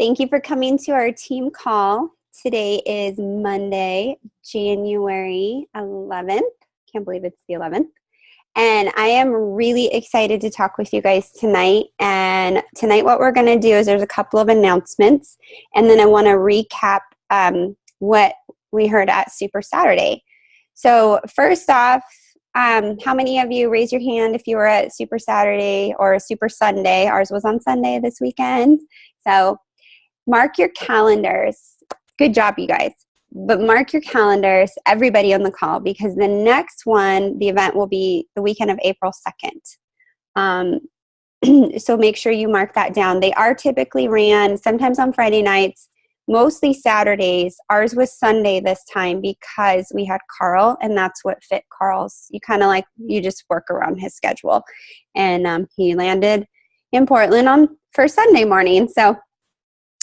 Thank you for coming to our team call. Today is Monday, January 11th. Can't believe it's the 11th. And I am really excited to talk with you guys tonight. And tonight what we're going to do is there's a couple of announcements. And then I want to recap what we heard at Super Saturday. So first off, how many of you raise your hand if you were at Super Saturday or Super Sunday? Ours was on Sunday this weekend. So mark your calendars. Good job, you guys. But mark your calendars, everybody on the call, because the next one, the event will be the weekend of April 2nd. So make sure you mark that down. They are typically ran sometimes on Friday nights, mostly Saturdays. Ours was Sunday this time because we had Carl, and that's what fit Carl's. You just work around his schedule. And he landed in Portland for Sunday morning. So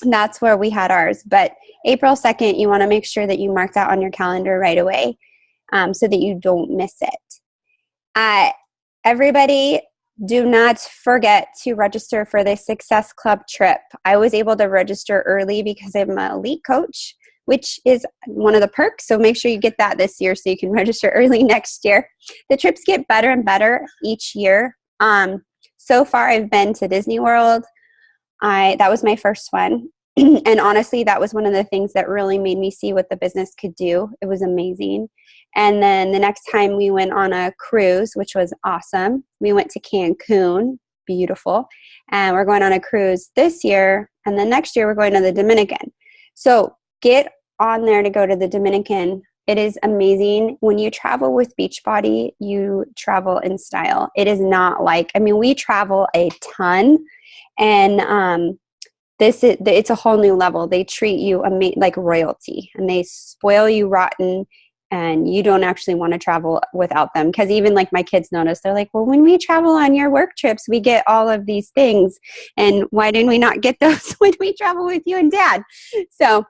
that's where we had ours. But April 2nd, you want to make sure that you mark that on your calendar right away so that you don't miss it. Everybody, do not forget to register for the Success Club trip. I was able to register early because I'm an elite coach, which is one of the perks. So make sure you get that this year so you can register early next year. The trips get better and better each year. So far, I've been to Disney World. That was my first one. And honestly, that was one of the things that really made me see what the business could do. It was amazing. And then the next time we went on a cruise, which was awesome. We went to Cancun, beautiful. And we're going on a cruise this year. And then next year, we're going to the Dominican. So get on there to go to the Dominican. It is amazing. When you travel with Beachbody, you travel in style. It is not we travel a ton. And it's a whole new level. They treat you like royalty, and they spoil you rotten, and you don't actually want to travel without them. Because even like my kids notice, they're like, well, when we travel on your work trips, we get all of these things. And why didn't we not get those when we travel with you and Dad? So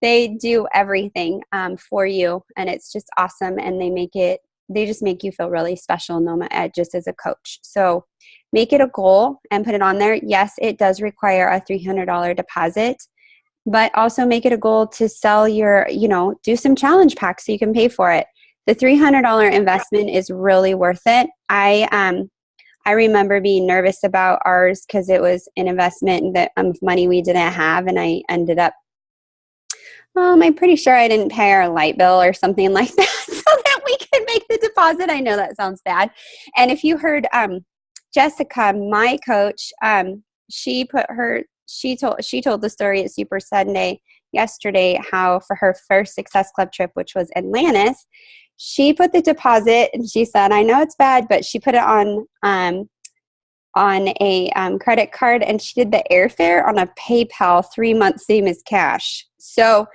they do everything for you, and it's just awesome. And they just make you feel really special, just as a coach. So make it a goal and put it on there. Yes, it does require a $300 deposit, but also make it a goal to sell do some challenge packs so you can pay for it. The $300 investment is really worth it. I remember being nervous about ours because it was an investment of money we didn't have, and I ended up, I'm pretty sure I didn't pay our light bill or something like that so that we could make the deposit. I know that sounds bad. And if you heard Jessica, my coach, she told the story at Super Sunday yesterday how for her first Success Club trip, which was Atlantis, she put the deposit, and she said, I know it's bad, but she put it on a credit card, and she did the airfare on a PayPal 3 months, same as cash. So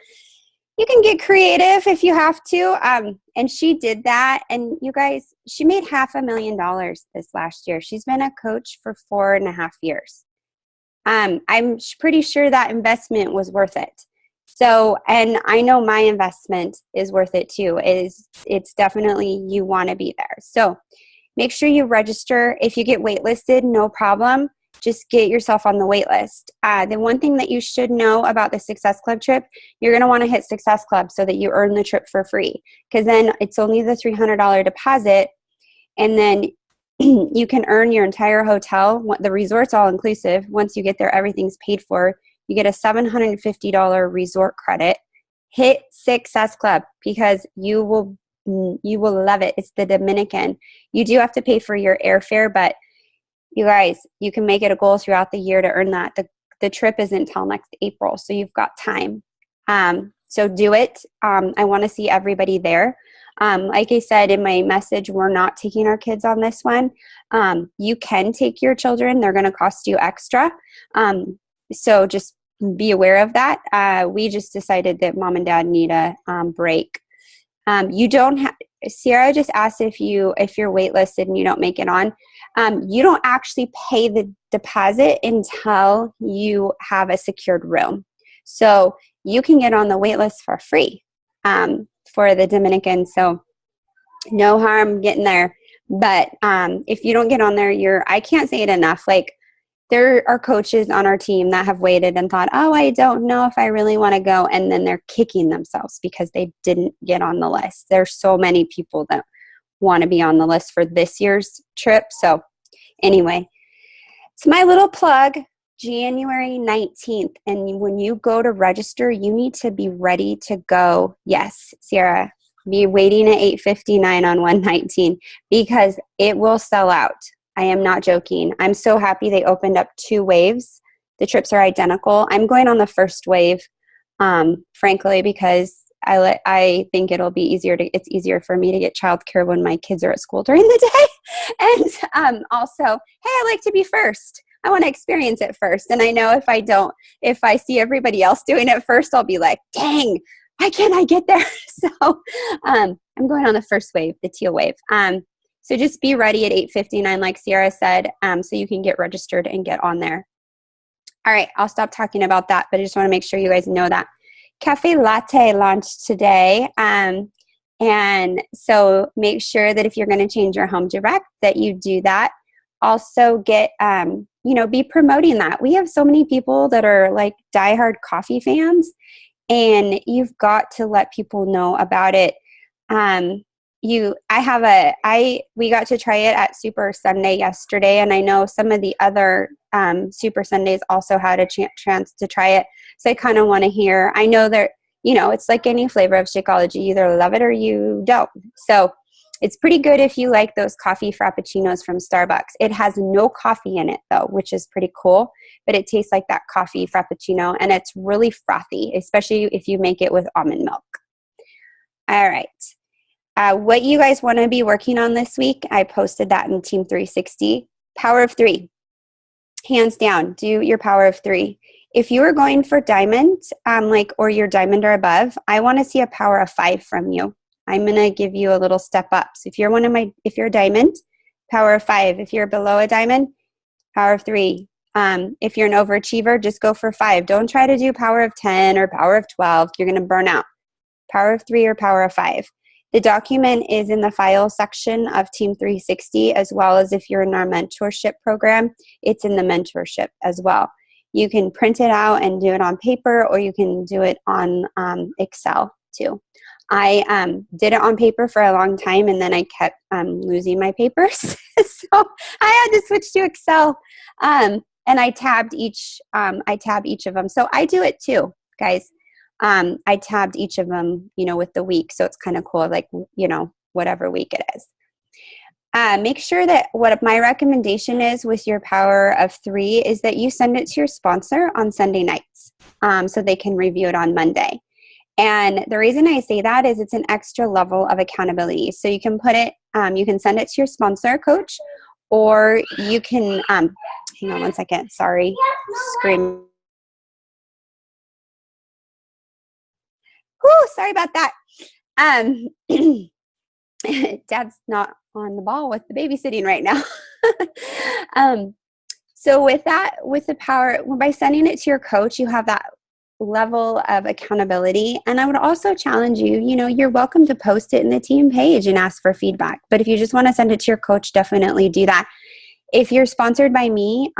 you can get creative if you have to. And she did that. And you guys, she made $500,000 this last year. She's been a coach for 4.5 years. I'm pretty sure that investment was worth it. So, and I know my investment is worth it too. It's definitely, you want to be there. So make sure you register. If you get waitlisted, no problem. Just get yourself on the wait list. The one thing that you should know about the Success Club trip, you're going to want to hit Success Club so that you earn the trip for free. Because then it's only the $300 deposit, and then you can earn your entire hotel. The resort's all inclusive. Once you get there, everything's paid for. You get a $750 resort credit. Hit Success Club because you will love it. It's the Dominican. You do have to pay for your airfare, but you guys, you can make it a goal throughout the year to earn that. The trip isn't until next April, so you've got time. So do it. I want to see everybody there. Like I said in my message, we're not taking our kids on this one. You can take your children. They're going to cost you extra. So just be aware of that. We just decided that Mom and Dad need a break. You don't have. Sierra just asked if you're waitlisted and you don't make it on. You don't actually pay the deposit until you have a secured room. So you can get on the wait list for free for the Dominican. So no harm getting there. But if you don't get on there, I can't say it enough. Like, there are coaches on our team that have waited and thought, oh, I don't know if I really want to go. And then they're kicking themselves because they didn't get on the list. There's so many people that want to be on the list for this year's trip. So anyway, it's my little plug, January 19th. And when you go to register, you need to be ready to go. Yes, Sierra, be waiting at 8:59 on 119 because it will sell out. I am not joking. I'm so happy they opened up 2 waves. The trips are identical. I'm going on the first wave, frankly, because I think it's easier for me to get childcare when my kids are at school during the day. And also, hey, I like to be first. I want to experience it first. And I know if I see everybody else doing it first, I'll be like, dang, why can't I get there? So I'm going on the first wave, the teal wave. So just be ready at 8:59, like Sierra said, so you can get registered and get on there. All right, I'll stop talking about that, but I just want to make sure you guys know that. Cafe Latte launched today, and so make sure that if you're going to change your home direct, that you do that. Also get, be promoting that. We have so many people that are like diehard coffee fans, and you've got to let people know about it. We got to try it at Super Sunday yesterday, and I know some of the other Super Sundays also had a chance to try it. So I kind of want to hear. I know that, it's like any flavor of Shakeology. You either love it or you don't. So it's pretty good if you like those coffee frappuccinos from Starbucks. It has no coffee in it, though, which is pretty cool. But it tastes like that coffee frappuccino, and it's really frothy, especially if you make it with almond milk. All right. What you guys want to be working on this week, I posted that in Team 360. Power of 3. Hands down, do your power of 3. If you are going for diamond, or your diamond or above, I want to see a power of 5 from you. I'm going to give you a little step up. So if you're a diamond, power of 5. If you're below a diamond, power of 3. If you're an overachiever, just go for 5. Don't try to do power of 10 or power of 12. You're going to burn out. Power of 3 or power of 5. The document is in the file section of Team 360, as well as if you're in our mentorship program, it's in the mentorship as well. You can print it out and do it on paper, or you can do it on Excel too. I did it on paper for a long time, and then I kept losing my papers. So I had to switch to Excel, and I tabbed each of them. So I do it too, guys. I tabbed each of them, with the week. So it's kind of cool, like, whatever week it is. Make sure that what my recommendation is with your power of 3 is that you send it to your sponsor on Sunday nights, so they can review it on Monday. And the reason I say that is it's an extra level of accountability. So you can put it, you can send it to your sponsor coach, or you can, hang on one second, sorry, scream. Whew, sorry about that. Dad's not on the ball with the babysitting right now. So with the power, by sending it to your coach, you have that level of accountability. And I would also challenge you, you're welcome to post it in the team page and ask for feedback. But if you just want to send it to your coach, definitely do that. If you're sponsored by me,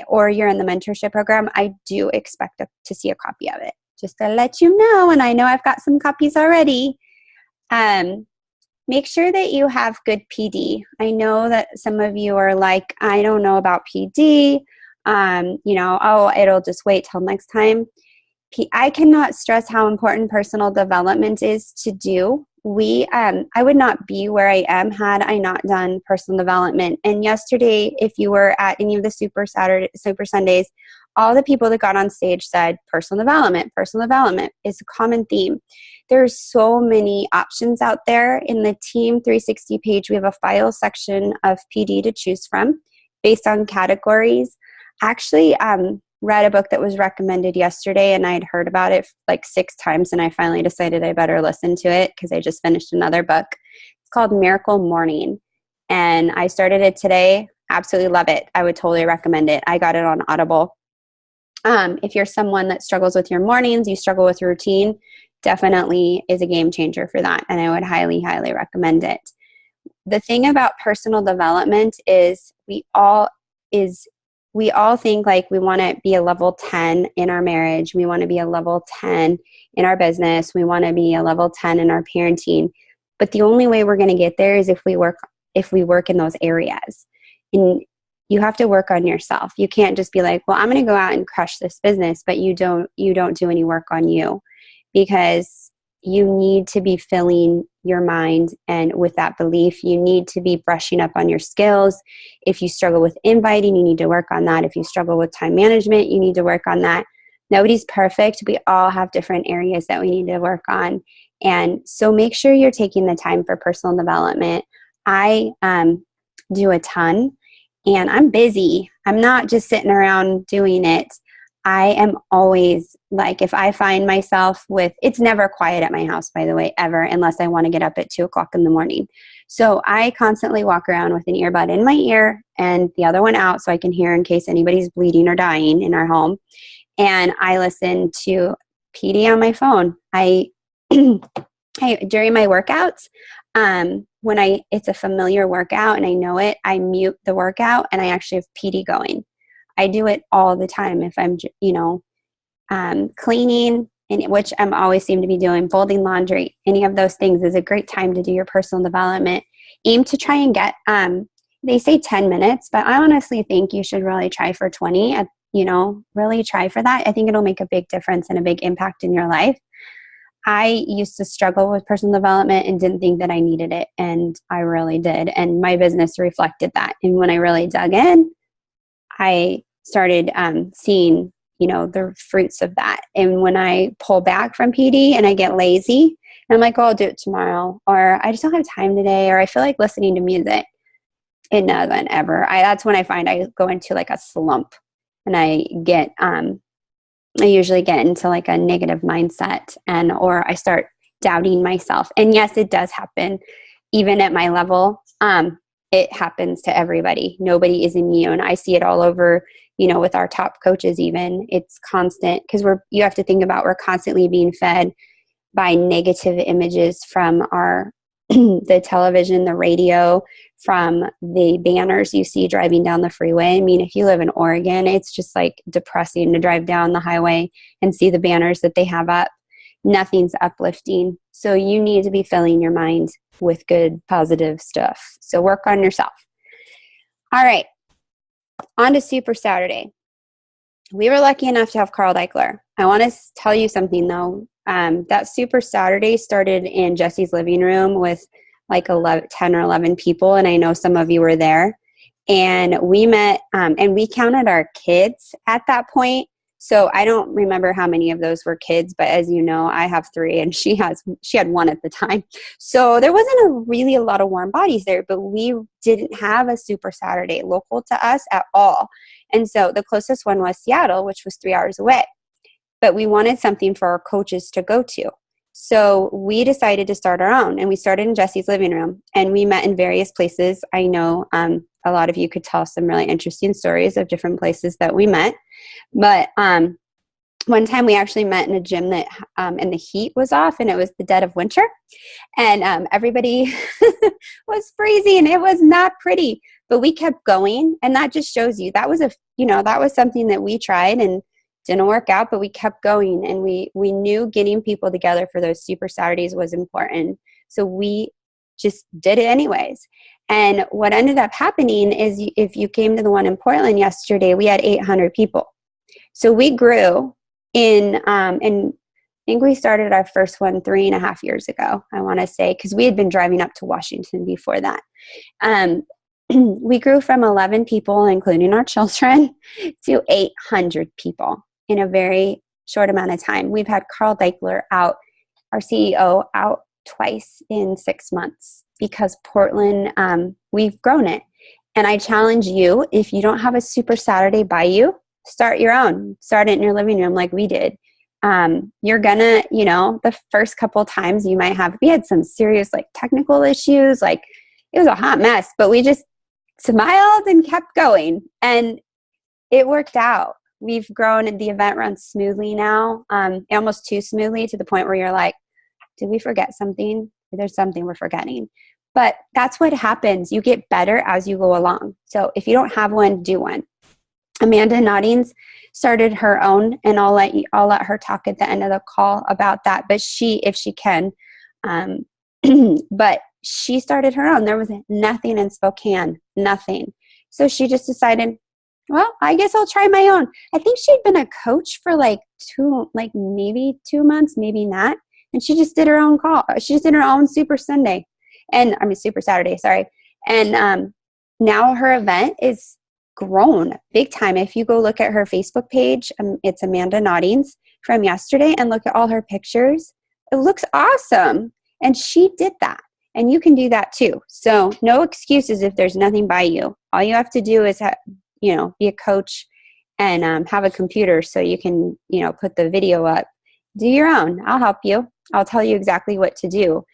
or you're in the mentorship program, I do expect to see a copy of it, just to let you know. And I know I've got some copies already. Make sure that you have good PD. I know that some of you are like, I don't know about PD. It'll just wait till next time. I cannot stress how important personal development is to do. I would not be where I am had I not done personal development. And yesterday, if you were at any of the Super Sundays, all the people that got on stage said personal development is a common theme. There's so many options out there. In the Team 360 page, we have a file section of PD to choose from based on categories. Actually, read a book that was recommended yesterday, and I'd heard about it like 6 times, and I finally decided I better listen to it because I just finished another book. It's called Miracle Morning, and I started it today. Absolutely love it. I would totally recommend it. I got it on Audible. If you're someone that struggles with your mornings, you struggle with your routine, definitely is a game changer for that, and I would highly, highly recommend it. The thing about personal development is we we all think like we want to be a level 10 in our marriage. We want to be a level 10 in our business. We want to be a level 10 in our parenting. But the only way we're going to get there is if we work in those areas. And you have to work on yourself. You can't just be like, well, I'm going to go out and crush this business, but you don't do any work on you, because you need to be filling your mind and with that belief. You need to be brushing up on your skills. If you struggle with inviting, you need to work on that. If you struggle with time management, you need to work on that. Nobody's perfect. We all have different areas that we need to work on. And so make sure you're taking the time for personal development. I do a ton, and I'm busy. I'm not just sitting around doing it. I am always like, if I find myself it's never quiet at my house, by the way, ever, unless I want to get up at 2:00 in the morning. So I constantly walk around with an earbud in my ear and the other one out so I can hear in case anybody's bleeding or dying in our home. And I listen to PD on my phone. During my workouts, when it's a familiar workout and I know it, I mute the workout and I actually have PD going. I do it all the time. If I'm, cleaning, which I'm always seem to be doing, folding laundry, any of those things is a great time to do your personal development. Aim to try and get, they say 10 minutes, but I honestly think you should really try for 20, really try for that. I think it'll make a big difference and a big impact in your life. I used to struggle with personal development and didn't think that I needed it, and I really did. And my business reflected that. And when I really dug in, I started seeing, the fruits of that. And when I pull back from PD and I get lazy, and I'm like, oh, I'll do it tomorrow, or I just don't have time today, or I feel like listening to music, it doesn't ever. That's when I find I go into like a slump, and I usually get into like a negative mindset, or I start doubting myself. And yes, it does happen. Even at my level, it happens to everybody. Nobody is immune. I see it all over, with our top coaches even. It's constant, because you have to think about, we're constantly being fed by negative images from the television, the radio, from the banners you see driving down the freeway. I mean, if you live in Oregon, it's just like depressing to drive down the highway and see the banners that they have up. Nothing's uplifting. So you need to be filling your mind with good, positive stuff. So work on yourself. All right. On to Super Saturday. We were lucky enough to have Carl Daikeler. I want to tell you something though. That Super Saturday started in Jesse's living room with like 10 or 11 people. And I know some of you were there. And we met, and we counted our kids at that point. So I don't remember how many of those were kids, but as you know, I have 3 and she had 1 at the time. So there wasn't really a lot of warm bodies there, but we didn't have a Super Saturday local to us at all. And so the closest one was Seattle, which was 3 hours away. But we wanted something for our coaches to go to. So we decided to start our own, and we started in Jesse's living room, and we met in various places. I know a lot of you could tell some really interesting stories of different places that we met. But one time we actually met in a gym that, and the heat was off, and it was the dead of winter, and everybody was freezing. It was not pretty, but we kept going, and that just shows you that was that was something that we tried and didn't work out, but we kept going, and we knew getting people together for those Super Saturdays was important. So we just did it anyways. And what ended up happening is, if you came to the one in Portland yesterday, we had 800 people. So we grew and I think we started our first one 3.5 years ago, I want to say, because we had been driving up to Washington before that. We grew from 11 people, including our children, to 800 people in a very short amount of time. We've had Carl Daikeler out, our CEO, out twice in 6 months, because Portland, we've grown it. And I challenge you, if you don't have a Super Saturday by you, start your own. Start it in your living room like we did. You're gonna, the first couple times we had some serious like technical issues, like it was a hot mess, but we just smiled and kept going, and it worked out. We've grown, and the event runs smoothly now, almost too smoothly, to the point where you're like, did we forget something? There's something we're forgetting. But that's what happens. You get better as you go along. So if you don't have one, do one. Amanda Noddings started her own, and I'll let her talk at the end of the call about that. But if she can, um, but she started her own. There was nothing in Spokane, nothing. So she just decided, well, I guess I'll try my own. I think she'd been a coach for maybe 2 months, maybe not. And she just did her own call. She just did her own Super Saturday, sorry. And now her event is grown big time. If you go look at her Facebook page, it's Amanda Noddings from yesterday, and look at all her pictures. It looks awesome. And she did that. And you can do that too. So no excuses if there's nothing by you. All you have to do is be a coach and have a computer so you can, put the video up. Do your own. I'll help you. I'll tell you exactly what to do.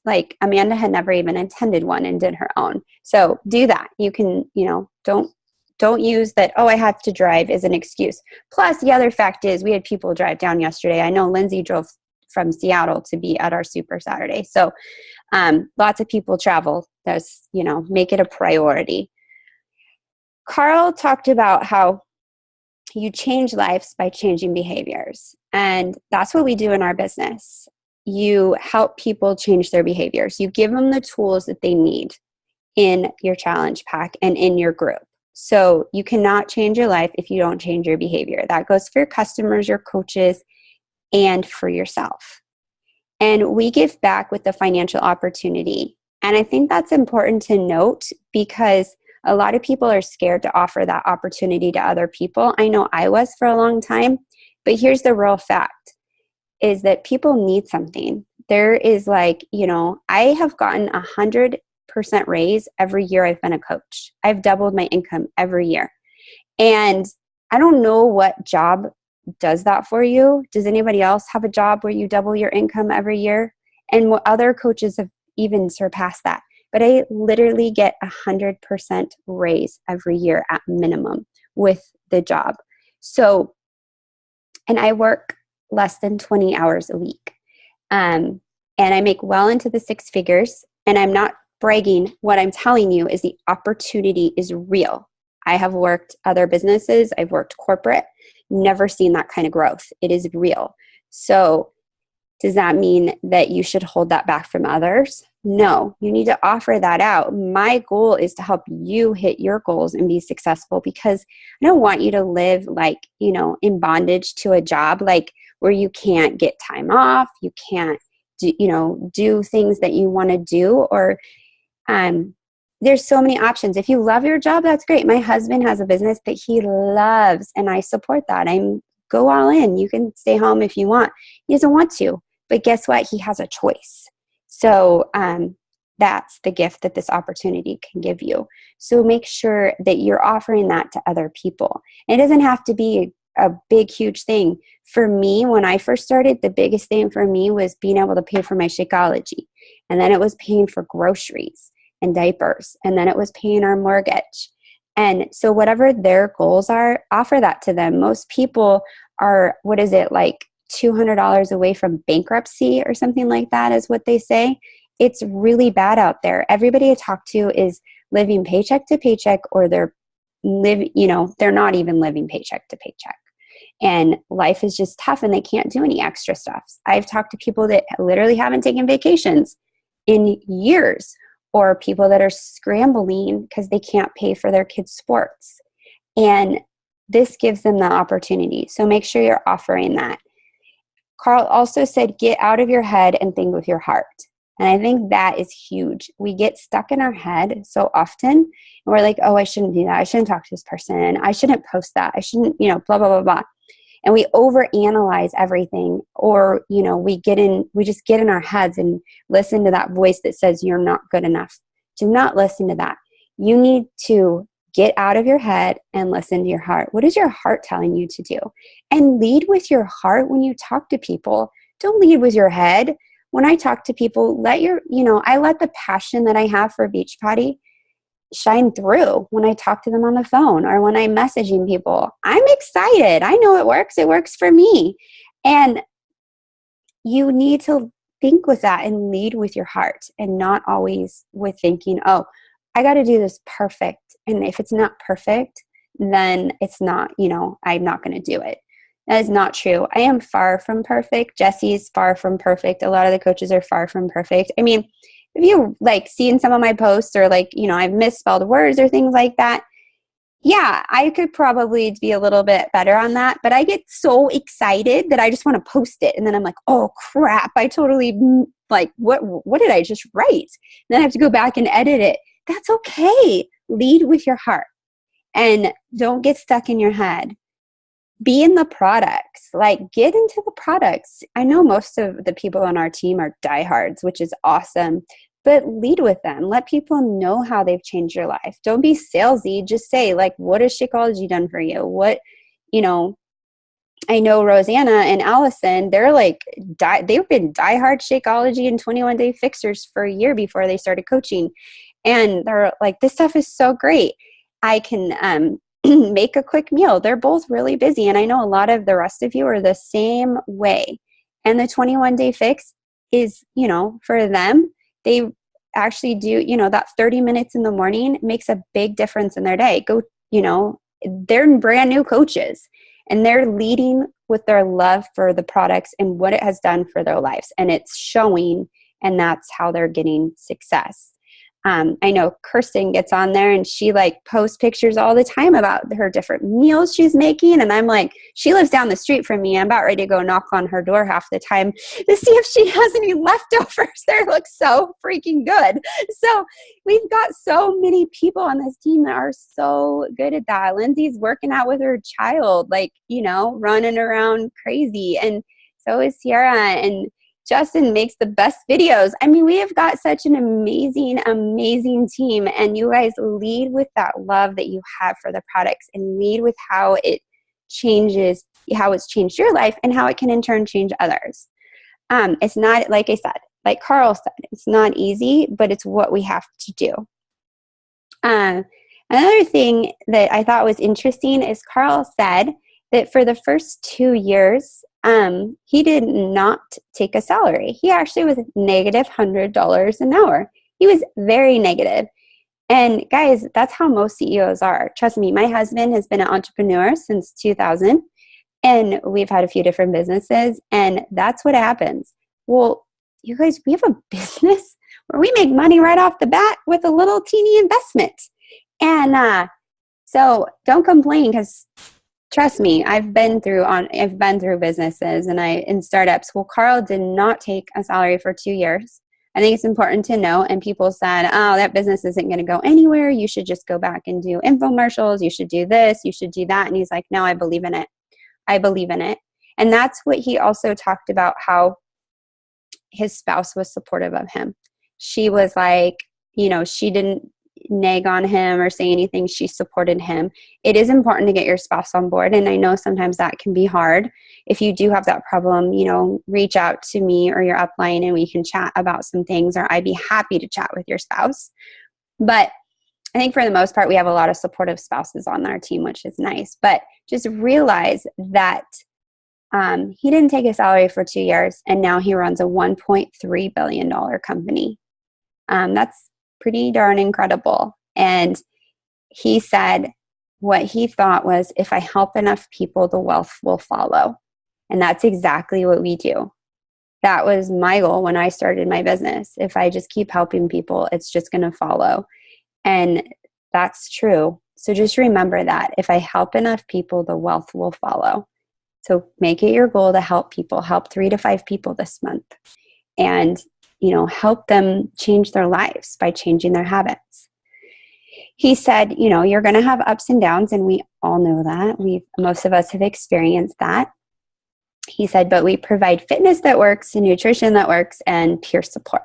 Like Amanda had never even attended one and did her own. So do that. You can, don't use that, I have to drive as an excuse. Plus, the other fact is we had people drive down yesterday. I know Lindsay drove from Seattle to be at our Super Saturday. So lots of people travel. Make it a priority. Carl talked about how you change lives by changing behaviors. And that's what we do in our business. You help people change their behaviors. You give them the tools that they need in your challenge pack and in your group. So you cannot change your life if you don't change your behavior. That goes for your customers, your coaches, and for yourself. And we give back with the financial opportunity. And I think that's important to note because a lot of people are scared to offer that opportunity to other people. I know I was for a long time, but here's the real fact is that people need something. There is I have gotten 100% raise every year I've been a coach. I've doubled my income every year. And I don't know what job does that for you. Does anybody else have a job where you double your income every year? And what other coaches have even surpassed that. But I literally get 100% raise every year at minimum with the job. So, and I work less than 20 hours a week. And I make well into the six figures, and I'm not bragging. What I'm telling you is the opportunity is real. I have worked other businesses. I've worked corporate, never seen that kind of growth. It is real. So does that mean that you should hold that back from others? No, you need to offer that out. My goal is to help you hit your goals and be successful because I don't want you to live in bondage to a job, where you can't get time off, you can't do things that you want to do, or there's so many options. If you love your job, that's great. My husband has a business that he loves, and I support that. Go all in. You can stay home if you want. He doesn't want to, but guess what? He has a choice. So that's the gift that this opportunity can give you. So make sure that you're offering that to other people. It doesn't have to be a big, huge thing. For me, when I first started, the biggest thing for me was being able to pay for my Shakeology. And then it was paying for groceries and diapers. And then it was paying our mortgage. And so whatever their goals are, offer that to them. Most people are, $200 away from bankruptcy or something like that is what they say. It's really bad out there. Everybody I talk to is living paycheck to paycheck, or they're not even living paycheck to paycheck. And life is just tough and they can't do any extra stuff. I've talked to people that literally haven't taken vacations in years, or people that are scrambling because they can't pay for their kids' sports. And this gives them the opportunity. So make sure you're offering that. Carl also said, get out of your head and think with your heart. And I think that is huge. We get stuck in our head so often, and we're like, I shouldn't do that. I shouldn't talk to this person. I shouldn't post that. I shouldn't, blah, blah, blah, blah. And we overanalyze everything, or, we just get in our heads and listen to that voice that says you're not good enough. Do not listen to that. You need to get out of your head and listen to your heart. What is your heart telling you to do? And lead with your heart when you talk to people. Don't lead with your head. When I talk to people, I let the passion that I have for Beachbody shine through when I talk to them on the phone or when I'm messaging people. I'm excited. I know it works. It works for me. And you need to think with that and lead with your heart, and not always with thinking, I got to do this perfect. And if it's not perfect, then it's not, I'm not going to do it. That is not true. I am far from perfect. Jesse's far from perfect. A lot of the coaches are far from perfect. I mean, if you like seeing some of my posts or like, I've misspelled words or things like that, yeah, I could probably be a little bit better on that, but I get so excited that I just want to post it. And then I'm like, oh crap, I totally like, what did I just write? And then I have to go back and edit it. That's okay. Lead with your heart and don't get stuck in your head. Be in the products, like get into the products. I know most of the people on our team are diehards, which is awesome, but lead with them. Let people know how they've changed your life. Don't be salesy. Just say like, what has Shakeology done for you? What, I know Rosanna and Allison, they're like, they've been diehard Shakeology and 21 Day Fixers for a year before they started coaching. And they're like, this stuff is so great. I can, make a quick meal. They're both really busy. And I know a lot of the rest of you are the same way. And the 21 Day Fix is, for them, they actually do, that 30 minutes in the morning makes a big difference in their day. They're brand new coaches and they're leading with their love for the products and what it has done for their lives. And it's showing, and that's how they're getting success. I know Kirsten gets on there and she like posts pictures all the time about her different meals she's making. And I'm like, she lives down the street from me. I'm about ready to go knock on her door half the time to see if she has any leftovers. They look so freaking good. So we've got so many people on this team that are so good at that. Lindsay's working out with her child, like, running around crazy. And so is Sierra, and Justin makes the best videos. I mean, we have got such an amazing, amazing team, and you guys lead with that love that you have for the products and lead with how it changes, how it's changed your life and how it can in turn change others. It's not, like I said, like Carl said, it's not easy, but it's what we have to do. Another thing that I thought was interesting is Carl said that for the first 2 years, he did not take a salary. He actually was negative $100 an hour. He was very negative. And guys, that's how most CEOs are. Trust me, my husband has been an entrepreneur since 2000, and we've had a few different businesses, and that's what happens. Well, you guys, we have a business where we make money right off the bat with a little teeny investment. And so don't complain, because trust me, I've been through businesses and in startups. Well, Carl did not take a salary for 2 years. I think it's important to know. And people said, oh, that business isn't going to go anywhere. You should just go back and do infomercials. You should do this. You should do that. And he's like, no, I believe in it. I believe in it. And that's what he also talked about, how his spouse was supportive of him. She was like, she didn't nag on him or say anything. She supported him. It is important to get your spouse on board. And I know sometimes that can be hard. If you do have that problem, reach out to me or your upline and we can chat about some things, or I'd be happy to chat with your spouse. But I think for the most part, we have a lot of supportive spouses on our team, which is nice. But just realize that he didn't take a salary for 2 years, and now he runs a $1.3 billion company. That's pretty darn incredible. And he said what he thought was, if I help enough people, the wealth will follow. And that's exactly what we do. That was my goal when I started my business. If I just keep helping people, it's just going to follow. And that's true. So just remember that. If I help enough people, the wealth will follow. So make it your goal to help people. Help 3 to 5 people this month. And help them change their lives by changing their habits. He said, you're going to have ups and downs, and we all know that. Most of us have experienced that. He said, but we provide fitness that works, and nutrition that works, and peer support.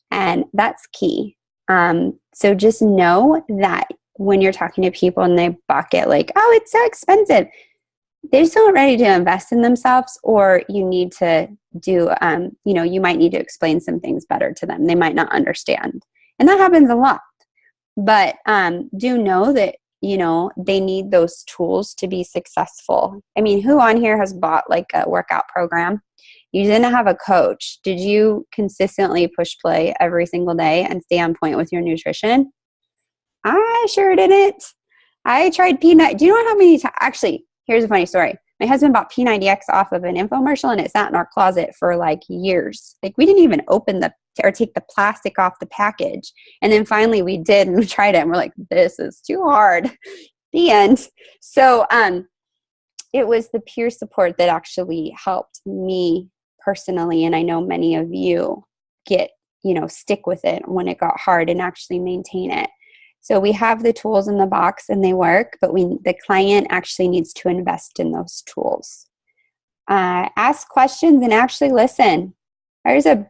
And that's key. So just know that when you're talking to people and they bucket like, oh, it's so expensive, they're still not ready to invest in themselves, or you need to do, you might need to explain some things better to them. They might not understand. And that happens a lot. But do know that, they need those tools to be successful. I mean, who on here has bought like a workout program? You didn't have a coach. Did you consistently push play every single day and stay on point with your nutrition? I sure didn't. I tried P90. Do you know how many times? Actually, here's a funny story. My husband bought P90X off of an infomercial and it sat in our closet for like years. Like we didn't even open or take the plastic off the package. And then finally we did and we tried it and we're like, this is too hard. The end. So it was the peer support that actually helped me personally. And I know many of you stick with it when it got hard and actually maintain it. So we have the tools in the box and they work, but the client actually needs to invest in those tools. Ask questions and actually listen. There's a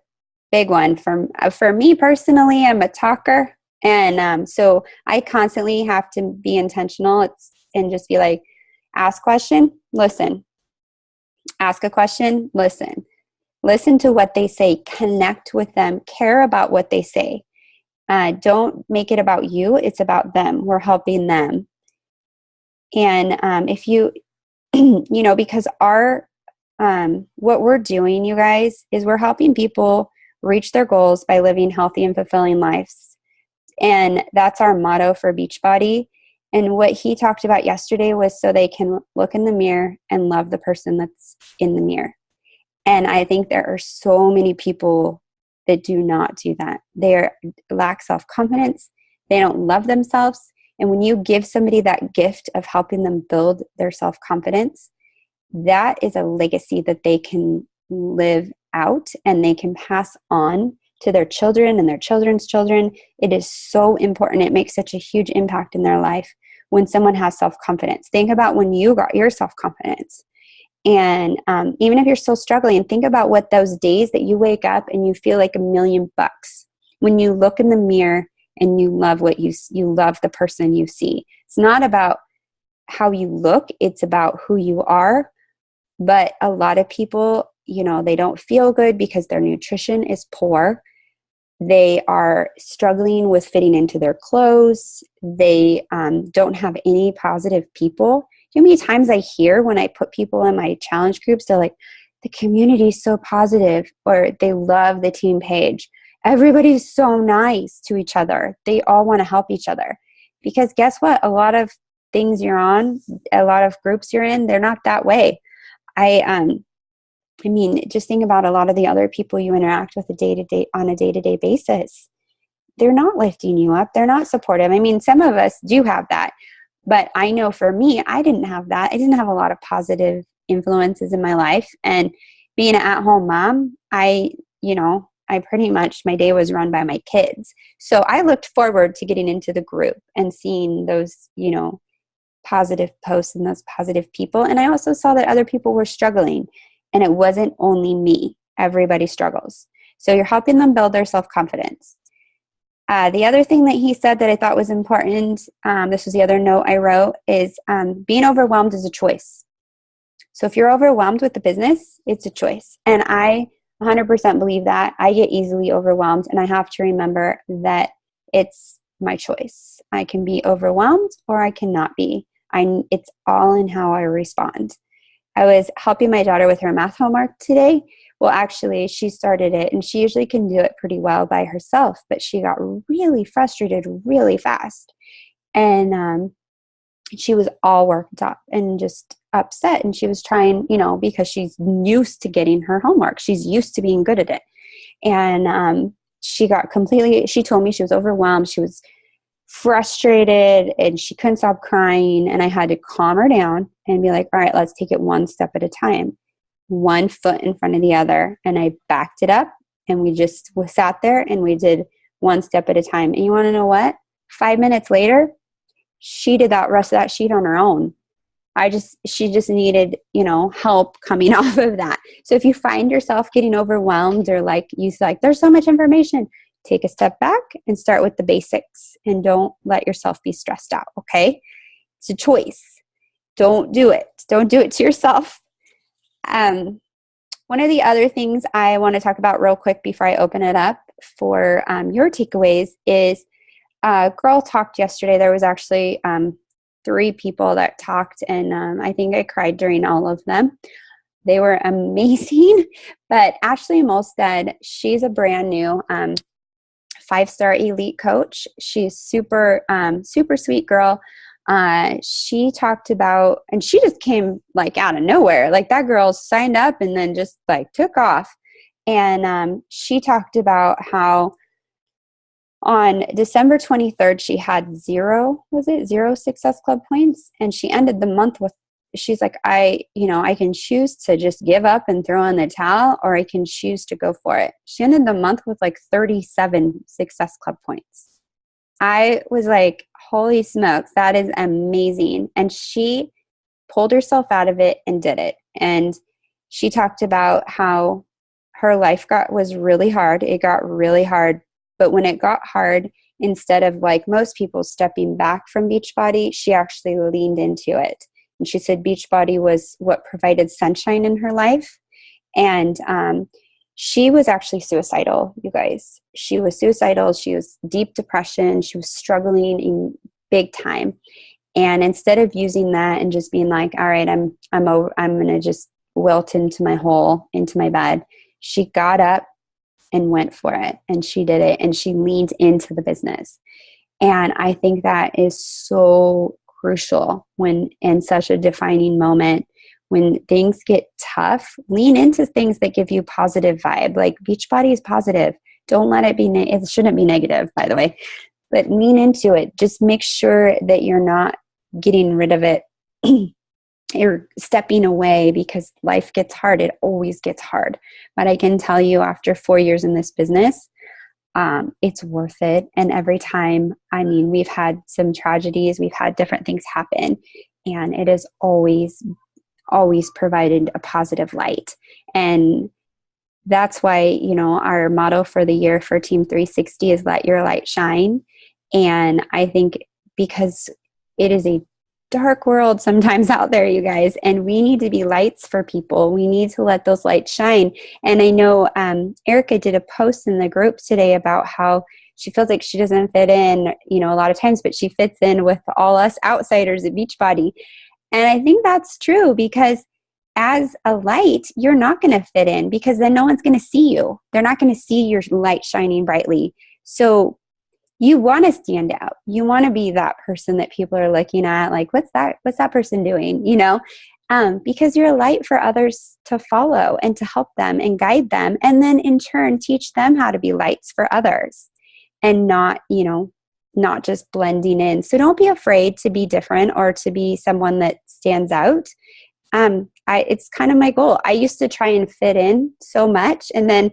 big one for me personally. I'm a talker, and so I constantly have to be intentional and just be like, ask question, listen. Ask a question, listen. Listen to what they say. Connect with them. Care about what they say. Don't make it about you. It's about them. We're helping them. And if you, because what we're doing, you guys, is we're helping people reach their goals by living healthy and fulfilling lives. And that's our motto for Beachbody. And what he talked about yesterday was so they can look in the mirror and love the person that's in the mirror. And I think there are so many people that do not do that. They lack self-confidence. They don't love themselves. And when you give somebody that gift of helping them build their self-confidence, that is a legacy that they can live out and they can pass on to their children and their children's children. It is so important. It makes such a huge impact in their life when someone has self-confidence. Think about when you got your self-confidence. And even if you're still struggling, think about what those days that you wake up and you feel like $1,000,000 when you look in the mirror and you love what you love the person you see. It's not about how you look, it's about who you are. But a lot of people, they don't feel good because their nutrition is poor. They are struggling with fitting into their clothes. They don't have any positive people. How many times I hear when I put people in my challenge groups, they're like, the community is so positive, or they love the team page. Everybody's so nice to each other. They all want to help each other. Because guess what? A lot of things you're on, a lot of groups you're in, they're not that way. Just think about a lot of the other people you interact with on a day-to-day basis. They're not lifting you up. They're not supportive. Some of us do have that. But I know for me, I didn't have that. I didn't have a lot of positive influences in my life. And being an at-home mom, I pretty much, my day was run by my kids. So I looked forward to getting into the group and seeing those, positive posts and those positive people. And I also saw that other people were struggling. And it wasn't only me. Everybody struggles. So you're helping them build their self-confidence. The other thing that he said that I thought was important, this was the other note I wrote, is being overwhelmed is a choice. So if you're overwhelmed with the business, it's a choice. And I 100% believe that. I get easily overwhelmed, and I have to remember that it's my choice. I can be overwhelmed or I cannot be. It's all in how I respond. I was helping my daughter with her math homework today. Well, actually, she started it, and she usually can do it pretty well by herself, but she got really frustrated really fast. And she was all worked up and just upset, and she was trying, because she's used to getting her homework. She's used to being good at it. And she told me she was overwhelmed. She was frustrated and she couldn't stop crying. And I had to calm her down and be like, all right, let's take it one step at a time. One foot in front of the other. And I backed it up and we just sat there and we did one step at a time. And you want to know what? 5 minutes later, she did that rest of that sheet on her own. She just needed, help coming off of that. So if you find yourself getting overwhelmed or there's so much information, take a step back and start with the basics and don't let yourself be stressed out. Okay. It's a choice. Don't do it. Don't do it to yourself. One of the other things I want to talk about real quick before I open it up for your takeaways is Girl talked yesterday. There was actually 3 people that talked, and I think I cried during all of them. They were amazing. But Ashley Molstead, she's a brand new 5-star elite coach. She's super, super sweet girl. she talked about, and she just came like out of nowhere. Like that girl signed up and then just like took off. And she talked about how on December 23rd, she had zero Success Club points. And she ended the month with, she's like, I can choose to just give up and throw in the towel, or I can choose to go for it. She ended the month with like 37 Success Club points. I was like, holy smokes, that is amazing. And she pulled herself out of it and did it. And she talked about how her life was really hard. It got really hard. But when it got hard, instead of like most people stepping back from Beachbody, she actually leaned into it. And she said Beachbody was what provided sunshine in her life. And she was actually suicidal, you guys. She was suicidal. She was deep depression. She was struggling in big time. And instead of using that and just being like, all right, I'm going to just wilt into my hole, into my bed, she got up and went for it. And she did it. And she leaned into the business. And I think that is so crucial when in such a defining moment, when things get tough, lean into things that give you positive vibe. Like Beachbody is positive. Don't let it be, it shouldn't be negative, by the way, but lean into it. Just make sure that you're not getting rid of it. You're stepping away because life gets hard. It always gets hard. But I can tell you after 4 years in this business, it's worth it. And every time, I mean, we've had some tragedies, we've had different things happen, and it has always provided a positive light. And that's why, our motto for the year for Team 360 is let your light shine. And I think because it is a dark world sometimes out there, you guys, and we need to be lights for people. We need to let those lights shine. And I know Erica did a post in the group today about how she feels like she doesn't fit in, a lot of times, but she fits in with all us outsiders at Beachbody. And I think that's true, because as a light, you're not going to fit in, because then no one's going to see you. They're not going to see your light shining brightly. So you want to stand out. You want to be that person that people are looking at, like, what's that person doing? Because you're a light for others to follow and to help them and guide them. And then in turn, teach them how to be lights for others and not just blending in. So don't be afraid to be different or to be someone that stands out. It's kind of my goal. I used to try and fit in so much, and then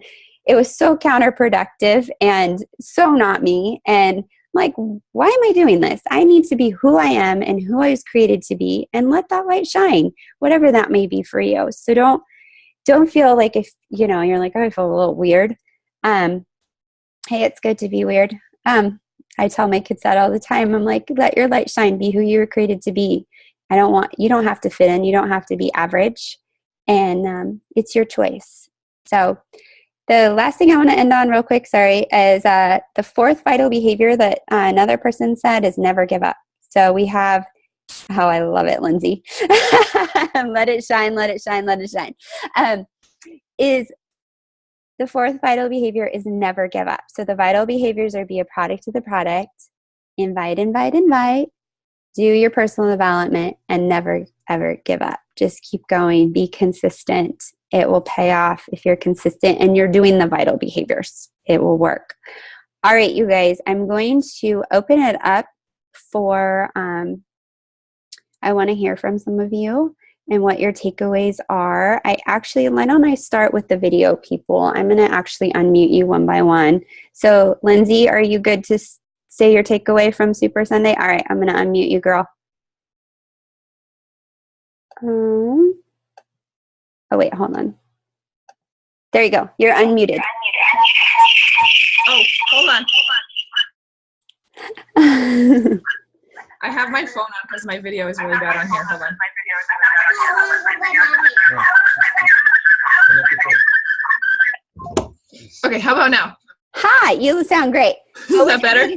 it was so counterproductive and so not me. And I'm like, why am I doing this? I need to be who I am and who I was created to be, and let that light shine, whatever that may be for you. So don't feel like if, you're like, oh, I feel a little weird. Hey, it's good to be weird. I tell my kids that all the time. I'm like, let your light shine, be who you were created to be. You don't have to fit in. You don't have to be average. And it's your choice. So the last thing I want to end on real quick, is the fourth vital behavior that another person said is never give up. So we have, oh, I love it, Lindsay. Let it shine, let it shine, let it shine. Is the fourth vital behavior is never give up. So the vital behaviors are be a product of the product, invite, do your personal development, and never, ever give up. Just keep going. Be consistent. It will pay off if you're consistent and you're doing the vital behaviors. It will work. All right, you guys, I'm going to open it up for, I want to hear from some of you and what your takeaways are. Why don't I start with the video people? I'm going to actually unmute you one by one. So Lindsay, are you good to say your takeaway from Super Sunday? All right, I'm going to unmute you, girl. Oh, wait, hold on. There you go. You're unmuted. Oh, hold on. I have my phone on because my video is really bad on here. Hold on. Okay, how about now? Hi, you sound great. Is that better?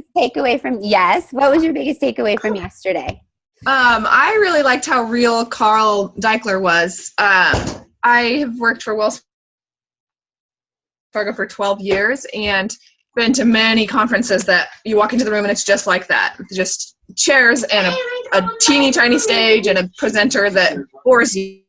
Yes. What was your biggest takeaway from yesterday? I really liked how real Carl Deichler was. I have worked for Wells Fargo for 12 years, and been to many conferences that you walk into the room and it's just like that. Just chairs and a teeny tiny stage and a presenter that bores you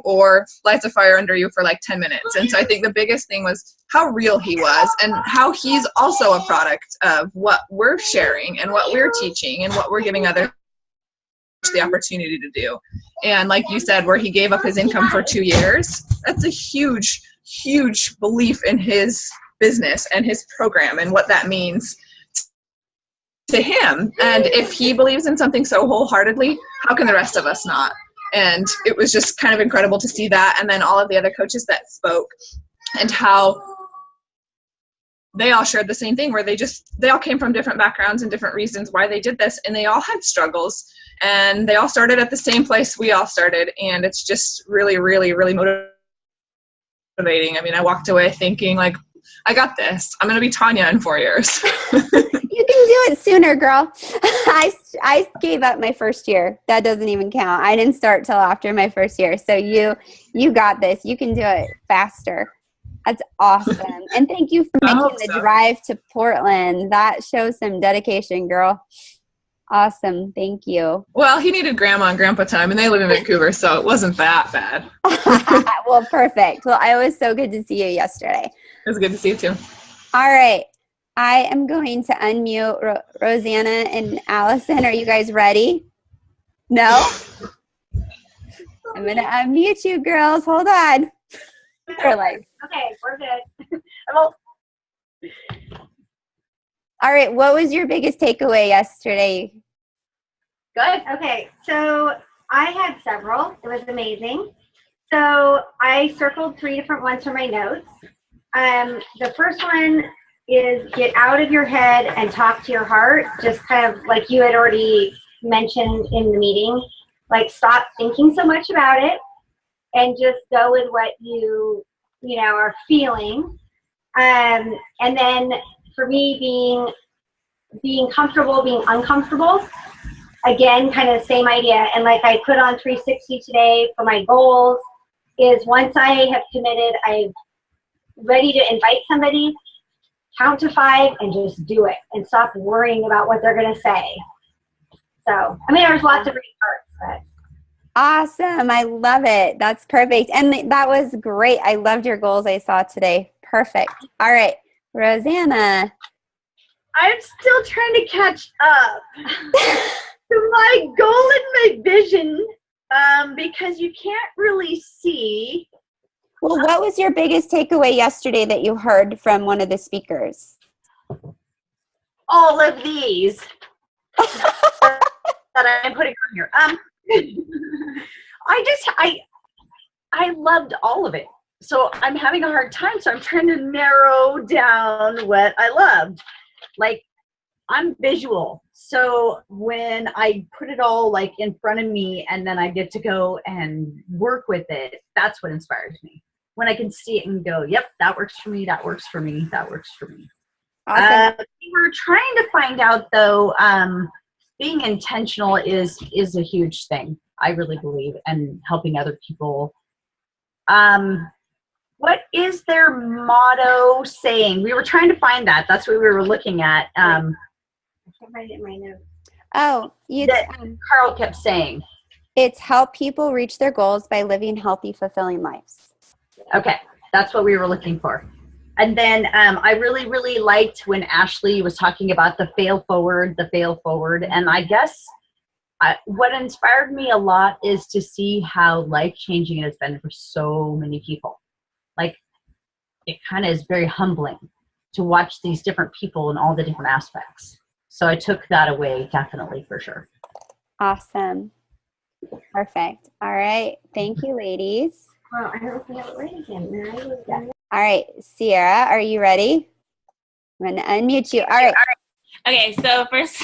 or lights a fire under you for like 10 minutes. And so I think the biggest thing was how real he was and how he's also a product of what we're sharing and what we're teaching and what we're giving others the opportunity to do. And like you said, where he gave up his income for 2 years, that's a huge, huge belief in his business and his program and what that means to him. And if he believes in something so wholeheartedly, how can the rest of us not? And it was just kind of incredible to see that. And then all of the other coaches that spoke and how they all shared the same thing, where they all came from different backgrounds and different reasons why they did this. And they all had struggles and they all started at the same place we all started. And it's just really, really, really motivating. I mean, I walked away thinking like, I got this. I'm going to be Tanya in 4 years. You can do it sooner, girl. I gave up my first year. That doesn't even count. I didn't start till after my first year. So you got this. You can do it faster. That's awesome. And thank you for making the drive to Portland. That shows some dedication, girl. Awesome. Thank you. Well, he needed grandma and grandpa time, and they live in Vancouver, so it wasn't that bad. Well, perfect. Well, it was so good to see you yesterday. It was good to see you, too. All right. I am going to unmute Rosanna and Allison. Are you guys ready? No? I'm going to unmute you, girls. Hold on. They're like, okay, we're good. All right. What was your biggest takeaway yesterday? Good. Okay, so I had several. It was amazing. So I circled 3 different ones for my notes. The first one is get out of your head and talk to your heart, just kind of like you had already mentioned in the meeting. Like, stop thinking so much about it and just go with what you are feeling. And then for me, being comfortable, being uncomfortable, again, kind of the same idea. And like I put on 360 today for my goals is once I have committed, I'm ready to invite somebody, count to 5 and just do it and stop worrying about what they're going to say. So, I mean, there's lots of great parts, but. Awesome. I love it. That's perfect. And that was great. I loved your goals I saw today. Perfect. All right. Rosanna. I'm still trying to catch up to my goal and my vision because you can't really see. Well, what was your biggest takeaway yesterday that you heard from one of the speakers? All of these that I'm putting on here. I loved all of it. So I'm having a hard time. So I'm trying to narrow down what I loved. Like, I'm visual. So when I put it all like in front of me and then I get to go and work with it, that's what inspires me. When I can see it and go, yep, that works for me, that works for me, that works for me. Awesome. We were trying to find out though, being intentional is a huge thing, I really believe, and helping other people. What is their motto saying? We were trying to find that. That's what we were looking at. I can't write it in my notes. Oh, That Carl kept saying. it's help people reach their goals by living healthy, fulfilling lives. Okay, that's what we were looking for. And then I really, really liked when Ashley was talking about the fail forward. And I guess what inspired me a lot is to see how life-changing it has been for so many people. Like, it kind of is very humbling to watch these different people in all the different aspects. So I took that away, definitely, for sure. Awesome. Perfect. All right. Thank you, ladies. Well, I don't know if we have it right again. All right. Sierra, are you ready? I'm going to unmute you. All right. Okay, so first,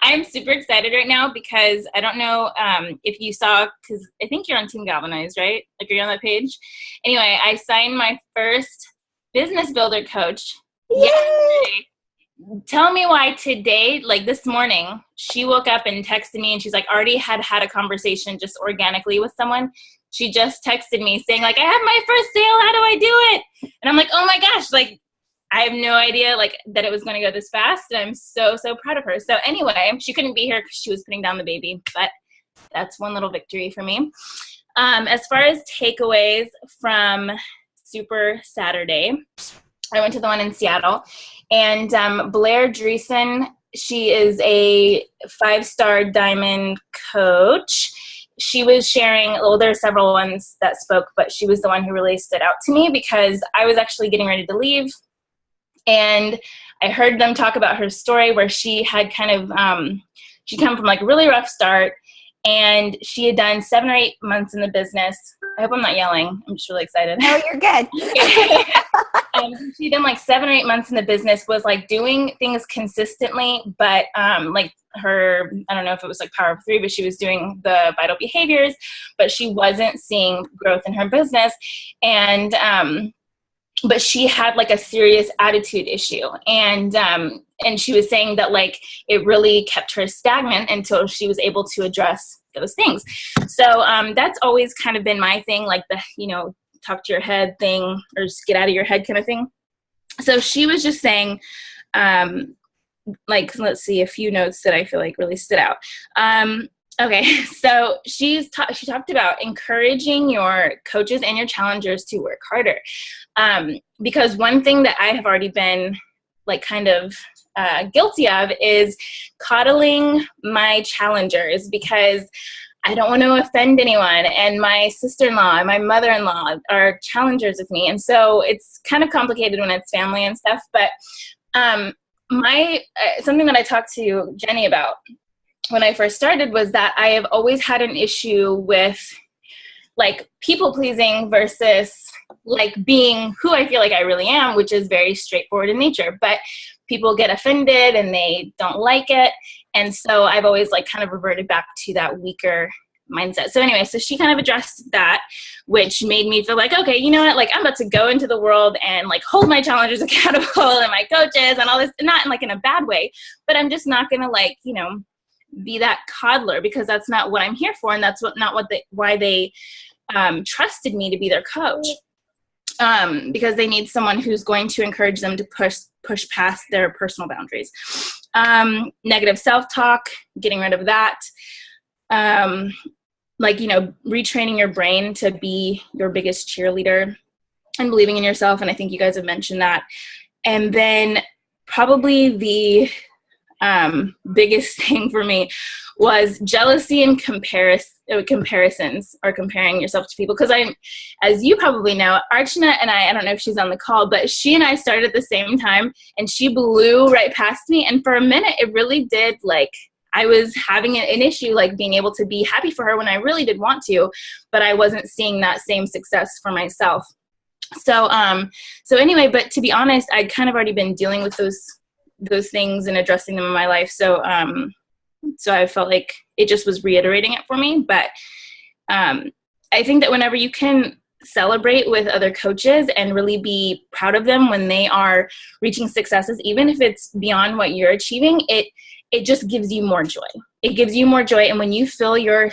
I'm super excited right now because I don't know if you saw, because I think you're on Team Galvanize, right? Like, are you on that page? Anyway, I signed my first business builder coach yesterday. Tell me why today, like this morning, she woke up and texted me and she's like, already had a conversation just organically with someone. She just texted me saying like, I have my first sale. How do I do it? And I'm like, oh my gosh, like, I have no idea like that it was going to go this fast, and I'm so proud of her. So anyway, she couldn't be here because she was putting down the baby, but that's one little victory for me. As far as takeaways from Super Saturday, I went to the one in Seattle, and Blair Dreesen, she is a 5-star diamond coach. She was sharing, well, there are several ones that spoke, but she was the one who really stood out to me because I was actually getting ready to leave. And I heard them talk about her story where she had kind of, she'd come from like a really rough start, and she had done 7 or 8 months in the business. I hope I'm not yelling. I'm just really excited. No, you're good. She'd done like 7 or 8 months in the business, was like doing things consistently, but like her, I don't know if it was like Power of 3, but she was doing the vital behaviors, but she wasn't seeing growth in her business. And, but she had like a serious attitude issue. And she was saying that like it really kept her stagnant until she was able to address those things. So that's always kind of been my thing, like the, you know, talk to your head thing, or just get out of your head kind of thing. So she was just saying, like, let's see, a few notes that I feel like really stood out. Okay, so she talked about encouraging your coaches and your challengers to work harder. Because one thing that I have already been like kind of guilty of is coddling my challengers, because I don't want to offend anyone, and my sister-in-law and my mother-in-law are challengers with me, and so it's kind of complicated when it's family and stuff. But something that I talked to Jenny about when I first started was that I have always had an issue with like people pleasing versus like being who I feel like I really am, which is very straightforward in nature. But people get offended and they don't like it. And so I've always like kind of reverted back to that weaker mindset. So anyway, so she kind of addressed that, which made me feel like, okay, you know what, like I'm about to go into the world and like hold my challengers accountable and my coaches and all this, not in like in a bad way, but I'm just not going to like, you know, be that coddler, because that's not what I'm here for. And that's why they trusted me to be their coach. Because they need someone who's going to encourage them to push past their personal boundaries. Negative self-talk, getting rid of that. Like, you know, retraining your brain to be your biggest cheerleader and believing in yourself. And I think you guys have mentioned that. And then probably the biggest thing for me was jealousy and comparisons, or comparing yourself to people. Because as you probably know, Archana and I don't know if she's on the call, but she and I started at the same time, and she blew right past me. And for a minute, it really did, like, I was having an issue, like being able to be happy for her when I really did want to, but I wasn't seeing that same success for myself. So anyway, but to be honest, I'd kind of already been dealing with those things and addressing them in my life. So I felt like it just was reiterating it for me. But I think that whenever you can celebrate with other coaches and really be proud of them when they are reaching successes, even if it's beyond what you're achieving, it just gives you more joy. It gives you more joy. And when you fill your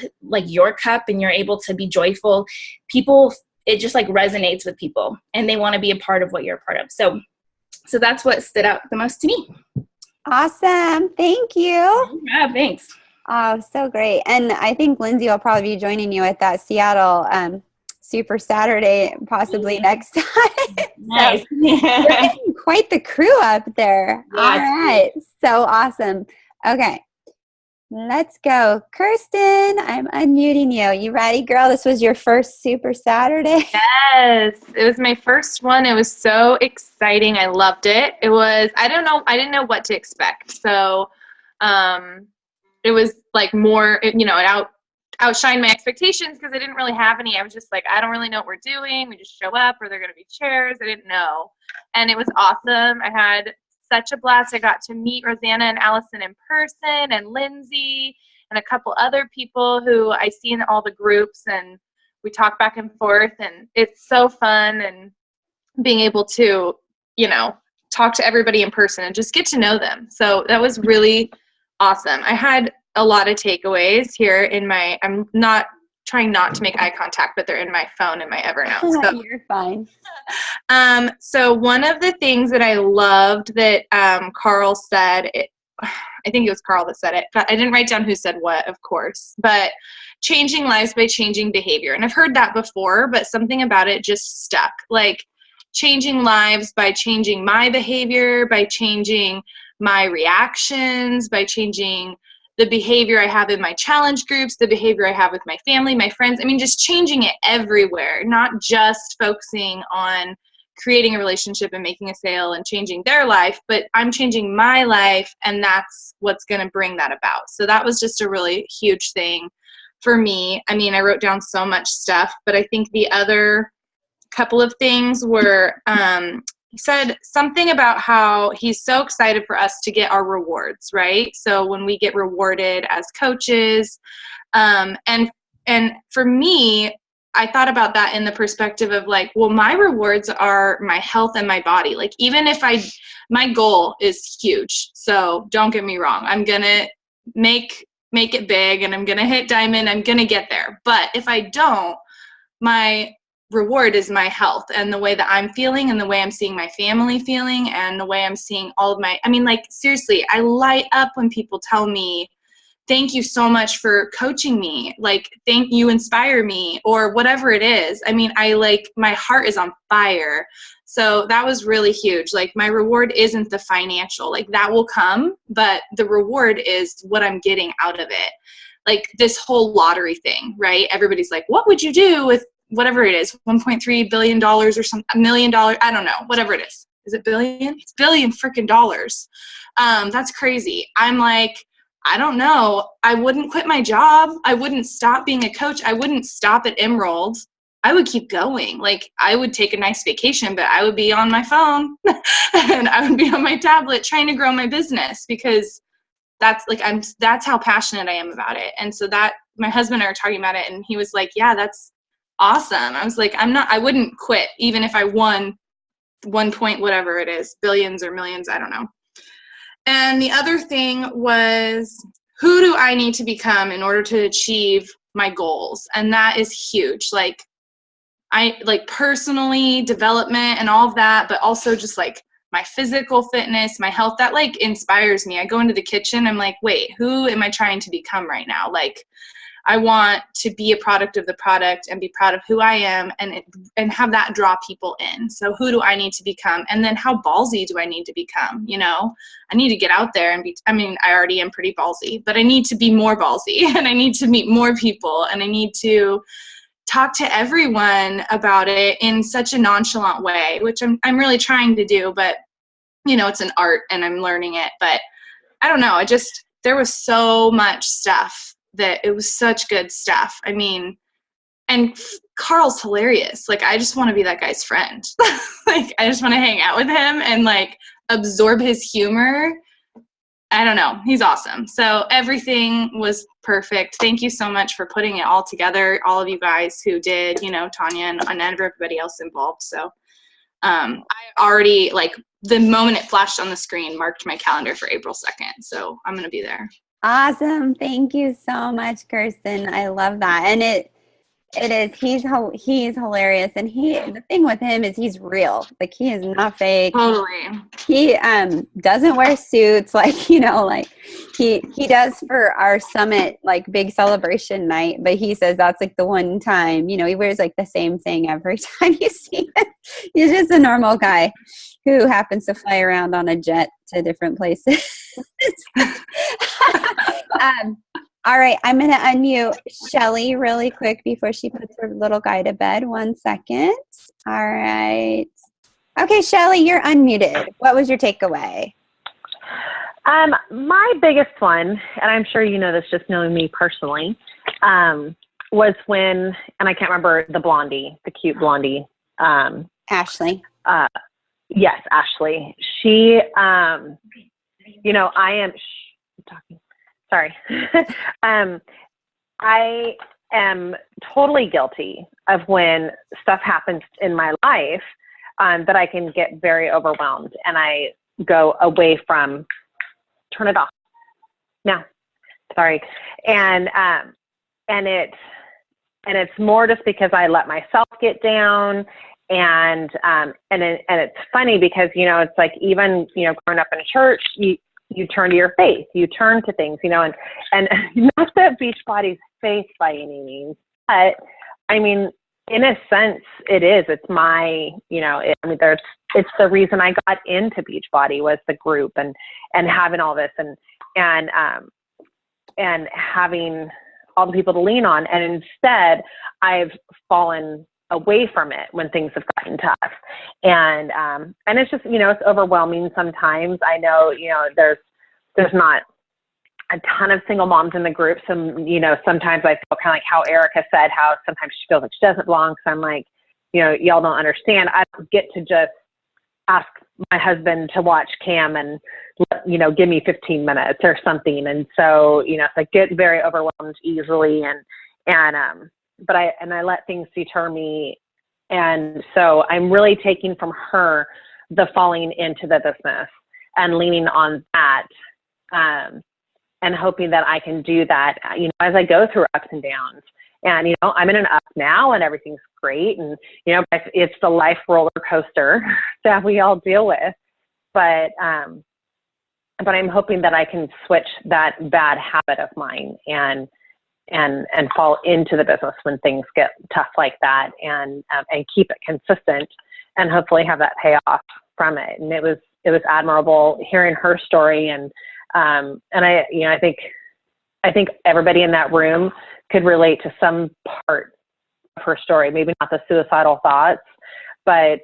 cup and you're able to be joyful, it just like resonates with people, and they want to be a part of what you're a part of. So that's what stood out the most to me. Awesome. Thank you. Yeah, thanks. Oh, so great. And I think Lindsay will probably be joining you at that Seattle Super Saturday, possibly next time. Nice. So you're getting quite the crew up there. Yes. All right. So awesome. Okay. Let's go. Kirsten, I'm unmuting you. You ready, girl? This was your first Super Saturday. Yes, it was my first one. It was so exciting. I loved it. I didn't know what to expect. So it was like more, it outshined my expectations because I didn't really have any. I was just like, I don't really know what we're doing. We just show up. Are there going to be chairs? I didn't know. And it was awesome. I had such a blast. I got to meet Rosanna and Allison in person, and Lindsay and a couple other people who I see in all the groups, and we talk back and forth, and it's so fun, and being able to, talk to everybody in person and just get to know them. So that was really awesome. I had a lot of takeaways here I'm not trying not to make eye contact, but they're in my phone and my Evernote. So, You're fine. so one of the things that I loved that Carl said, I think it was Carl that said it, but I didn't write down who said what, of course, but changing lives by changing behavior. And I've heard that before, but something about it just stuck. Like changing lives by changing my behavior, by changing my reactions, by changing the behavior I have in my challenge groups, the behavior I have with my family, my friends. I mean, just changing it everywhere, not just focusing on creating a relationship and making a sale and changing their life, but I'm changing my life, and that's what's going to bring that about. So that was just a really huge thing for me. I mean, I wrote down so much stuff, but I think the other couple of things were, he said something about how he's so excited for us to get our rewards, right? So when we get rewarded as coaches, and for me, I thought about that in the perspective of like, well, my rewards are my health and my body. Like, even if my goal is huge. So don't get me wrong. I'm going to make it big, and I'm going to hit diamond. I'm going to get there. But if I don't, my reward is my health and the way that I'm feeling and the way I'm seeing my family feeling and the way I'm seeing all of my, I mean, like, seriously, I light up when people tell me, thank you so much for coaching me. Like, thank you, inspire me, or whatever it is. I mean, my heart is on fire. So that was really huge. Like, my reward isn't the financial, like that will come, but the reward is what I'm getting out of it. Like this whole lottery thing, right? Everybody's like, what would you do with whatever it is, $1.3 billion or some $1 million? I don't know, whatever it is. Is it billion? It's billion freaking dollars. That's crazy. I'm like, I don't know. I wouldn't quit my job. I wouldn't stop being a coach. I wouldn't stop at Emerald. I would keep going. Like, I would take a nice vacation, but I would be on my phone and I would be on my tablet trying to grow my business, because that's how passionate I am about it. And so that my husband and I were talking about it, and he was like, yeah, that's awesome. I was like, I wouldn't quit even if I won 1 point, whatever it is, billions or millions, I don't know. And the other thing was, who do I need to become in order to achieve my goals? And that is huge. Like, I like personally development and all of that, but also just like my physical fitness, my health, that like inspires me. I go into the kitchen, I'm like, wait, who am I trying to become right now? Like, I want to be a product of the product and be proud of who I am, and have that draw people in. So who do I need to become? And then how ballsy do I need to become? You know, I need to get out there and I already am pretty ballsy, but I need to be more ballsy, and I need to meet more people, and I need to talk to everyone about it in such a nonchalant way, which I'm really trying to do, but you know, it's an art and I'm learning it. But I don't know, there was so much stuff that it was such good stuff. I mean, and Carl's hilarious. Like, I just want to be that guy's friend. Like, I just want to hang out with him and like absorb his humor. I don't know. He's awesome. So everything was perfect. Thank you so much for putting it all together. All of you guys who did, you know, Tanya and everybody else involved. So I already, like, the moment it flashed on the screen, marked my calendar for April 2nd. So I'm going to be there. Awesome. Thank you so much, Kirsten. I love that. And it is, he's hilarious. And the thing with him is he's real. Like, he is not fake. Totally. He doesn't wear suits, like, you know, like he does for our summit, like, big celebration night, but he says that's like the one time, you know, he wears like the same thing every time you see him. He's just a normal guy who happens to fly around on a jet to different places. All right, I'm going to unmute Shelly really quick before she puts her little guy to bed. 1 second. All right. Okay, Shelly, you're unmuted. What was your takeaway? My biggest one, and I'm sure you know this just knowing me personally, was when, and I can't remember the cute blondie. Ashley. Yes, Ashley. She, you know, I'm talking. Sorry. I am totally guilty of when stuff happens in my life that I can get very overwhelmed, and I go away from, turn it off. No, sorry. And it's more just because I let myself get down. And it's funny because, you know, it's like, even, you know, growing up in church, you turn to your faith, you turn to things, you know, and not that Beachbody's faith by any means, but I mean, in a sense, it's my, you know, it's the reason I got into Beachbody was the group and having all this and having all the people to lean on. And instead I've fallen away from it when things have gotten tough. And it's just, you know, it's overwhelming sometimes. I know, you know, there's not a ton of single moms in the group. So, you know, sometimes I feel kind of like how Erica said, how sometimes she feels like she doesn't belong. So I'm like, you know, y'all don't understand. I don't get to just ask my husband to watch Cam and, you know, give me 15 minutes or something. And so, you know, so I get very overwhelmed easily but I let things deter me. And so I'm really taking from her the falling into the business and leaning on that, and hoping that I can do that, you know, as I go through ups and downs. And, you know, I'm in an up now and everything's great. And, you know, it's the life roller coaster that we all deal with. But I'm hoping that I can switch that bad habit of mine and fall into the business when things get tough like that, and keep it consistent and hopefully have that payoff from it. And it was admirable hearing her story. And I, you know, I think everybody in that room could relate to some part of her story, maybe not the suicidal thoughts, but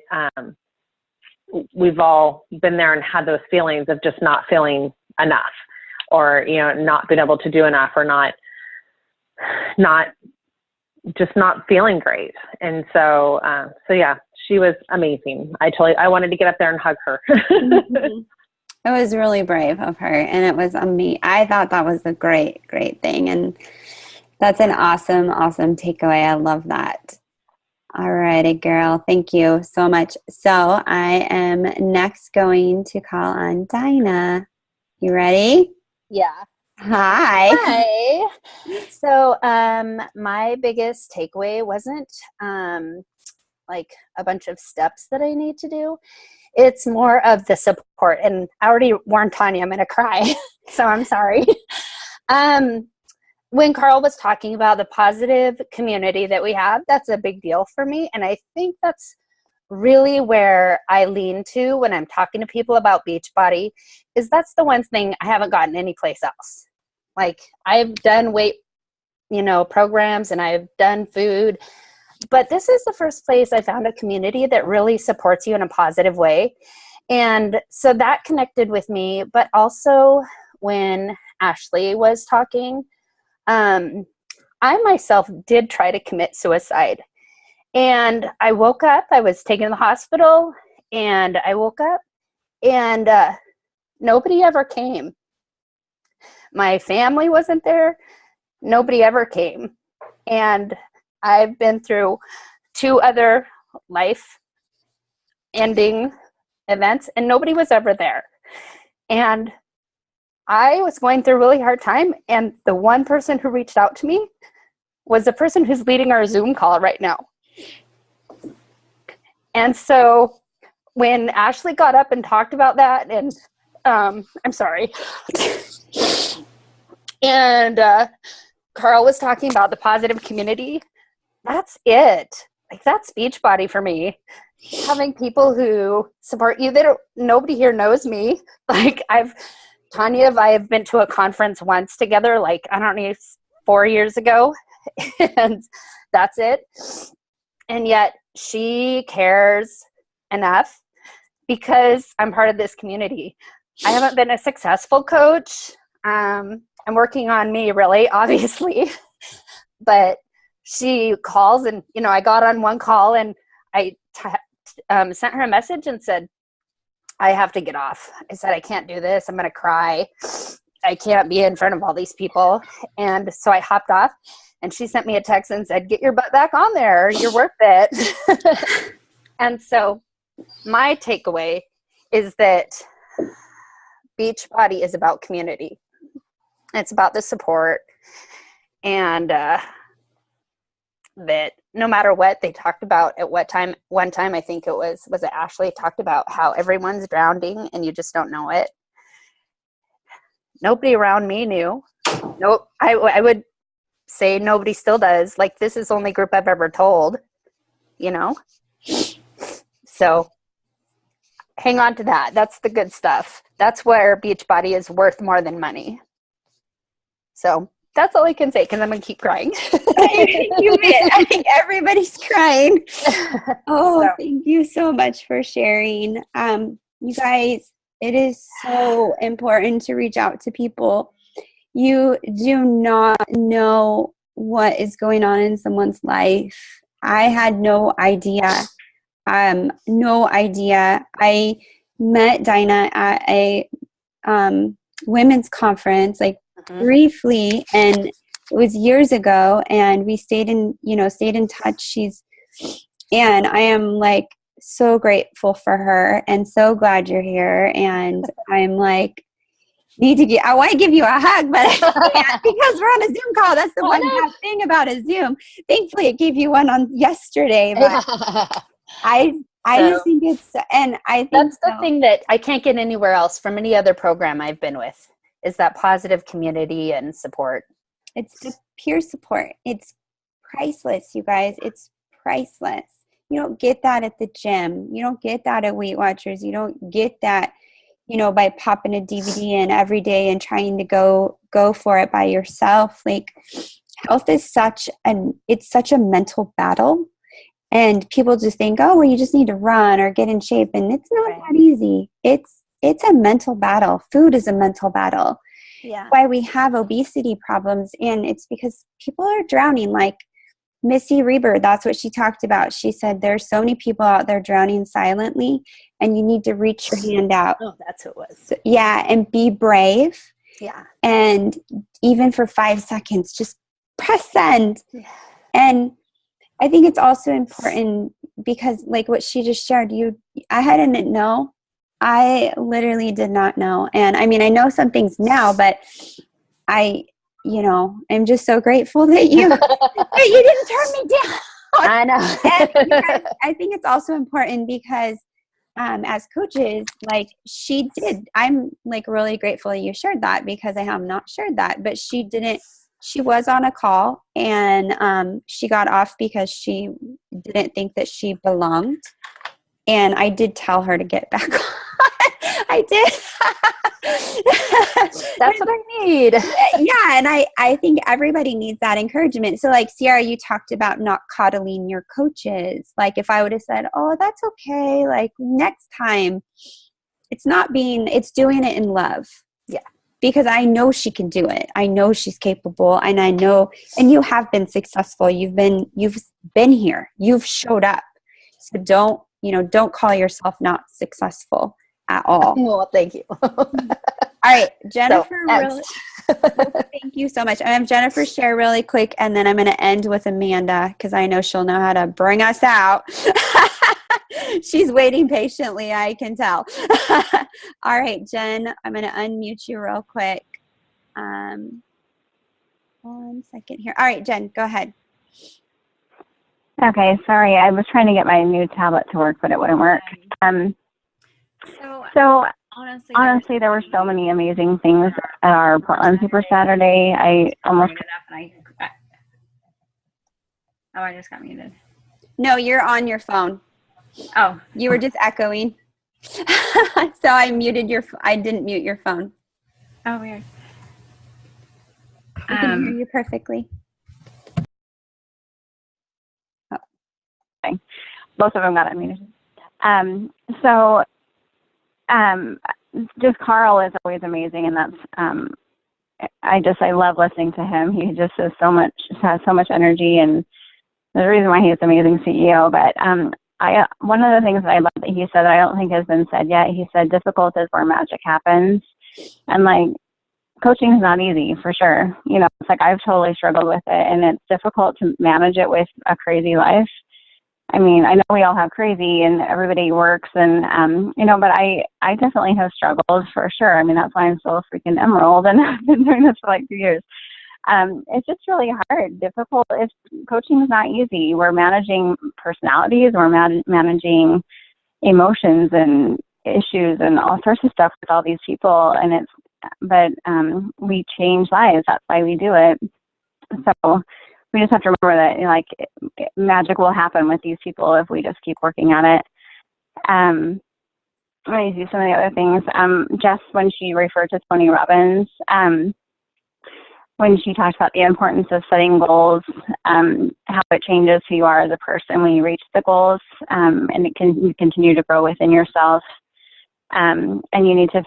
we've all been there and had those feelings of just not feeling enough, or, you know, not being able to do enough, or not feeling great. And so yeah, she was amazing. I wanted to get up there and hug her. Mm-hmm. It was really brave of her, and it was I thought that was a great thing, and that's an awesome takeaway. I love that. All righty, girl. Thank you so much. So I am next going to call on Dinah. You ready? Yeah. Hi. Hi. So my biggest takeaway wasn't like a bunch of steps that I need to do. It's more of the support. And I already warned Tanya I'm going to cry, so I'm sorry. When Carl was talking about the positive community that we have, that's a big deal for me. And I think that's really where I lean to when I'm talking to people about Beachbody, is that's the one thing I haven't gotten anyplace else. Like, I've done weight, you know, programs, and I've done food, but this is the first place I found a community that really supports you in a positive way. And so that connected with me. But also when Ashley was talking, I myself did try to commit suicide. And I woke up, I was taken to the hospital, and I woke up, and nobody ever came. My family wasn't there. Nobody ever came. And I've been through 2 other life-ending events, and nobody was ever there. And I was going through a really hard time, and the one person who reached out to me was the person who's leading our Zoom call right now. And so when Ashley got up and talked about that, and I'm sorry, and Carl was talking about the positive community, that's it. Like, that's Beachbody for me. Having people who support you. Nobody here knows me. Like, Tanya and I have been to a conference once together, like, I don't know, 4 years ago, and that's it. And yet she cares enough because I'm part of this community. I haven't been a successful coach. I'm working on me, really, obviously, but she calls, and, you know, I got on one call, and I sent her a message and said, I have to get off. I said, I can't do this. I'm going to cry. I can't be in front of all these people. And so I hopped off, and she sent me a text and said, get your butt back on there. You're worth it. And so my takeaway is that Beachbody is about community. It's about the support. And that no matter what they talked about at one time, I think was it Ashley talked about how everyone's drowning and you just don't know it. Nobody around me knew. Nope. I would say nobody still does. Like, this is the only group I've ever told, you know? So hang on to that. That's the good stuff. That's where Beachbody is worth more than money. So that's all I can say, because I'm going to keep crying. I think everybody's crying. Oh, So. thank you so much for sharing. You guys, it is so important to reach out to people. You do not know what is going on in someone's life. I had no idea. No idea. I met Dinah at a women's conference, like briefly, and it was years ago, and we stayed in touch. And I am like so grateful for her and so glad you're here. And I'm like, I want to give you a hug, but I can't because we're on a Zoom call. That's the one bad thing about a Zoom. Thankfully, it gave you one on yesterday, but I just think it's, and I think that's the thing that I can't get anywhere else from any other program I've been with, is that positive community and support. It's the peer support. It's priceless, you guys. It's priceless. You don't get that at the gym. You don't get that at Weight Watchers. You don't get that, by popping a DVD in every day and trying to go for it by yourself. Like, health is such a mental battle. And people just think, oh, well, you just need to run or get in shape. And it's not that easy. It's a mental battle. Food is a mental battle. Yeah. Why we have obesity problems. And it's because people are drowning. Like Missy Reber, that's what she talked about. She said, there's so many people out there drowning silently, and you need to reach your hand out. Oh, that's who it was. So, yeah. And be brave. Yeah. And even for 5 seconds, just press send. Yeah. And I think it's also important because, like what she just shared, I didn't know. I literally did not know. And I mean, I know some things now, but I'm just so grateful that you didn't turn me down. I know. And you guys, I think it's also important because as coaches, like she did, I'm like really grateful that you shared that, because I have not shared that, but she was on a call, and she got off because she didn't think that she belonged. And I did tell her to get back on. I did. That's what I need. Yeah, and I think everybody needs that encouragement. So like, Sierra, you talked about not coddling your coaches. Like if I would have said, oh, that's okay, like next time, it's doing it in love. Yeah. Because I know she can do it. I know she's capable, and I know, and you have been successful. You've been here. You've showed up. So don't call yourself not successful at all. Well, thank you. All right, Jennifer. So, thank you so much. I have Jennifer share really quick, and then I'm going to end with Amanda because I know she'll know how to bring us out. She's waiting patiently, I can tell. All right, Jen, I'm going to unmute you real quick. 1 second here. All right, Jen, go ahead. Okay, sorry. I was trying to get my new tablet to work, but it wouldn't work. So honestly, there were so many amazing things at our Portland Super Saturday. I just got muted. No, you're on your phone. Oh, you were just echoing. So I didn't mute your phone. Oh, weird. I can hear you perfectly. Okay. Both of them got unmuted. Just Carl is always amazing, and that's I love listening to him. He just has so much energy, and the reason why he's an amazing CEO. But one of the things that I love that he said that I don't think has been said yet, he said difficult is where magic happens. And like, coaching is not easy, for sure. It's like I've totally struggled with it, and it's difficult to manage it with a crazy life. I mean, I know we all have crazy and everybody works and, but I definitely have struggled for sure. I mean, that's why I'm still a freaking emerald, and I've been doing this for like 2 years. It's just really hard, difficult. Coaching is not easy. We're managing personalities, we're managing emotions and issues and all sorts of stuff with all these people, and we change lives. That's why we do it. So we just have to remember that, like, magic will happen with these people if we just keep working at it. Let me do some of the other things. Jess, when she referred to Tony Robbins, when she talked about the importance of setting goals, how it changes who you are as a person when you reach the goals, and you continue to grow within yourself. And you need to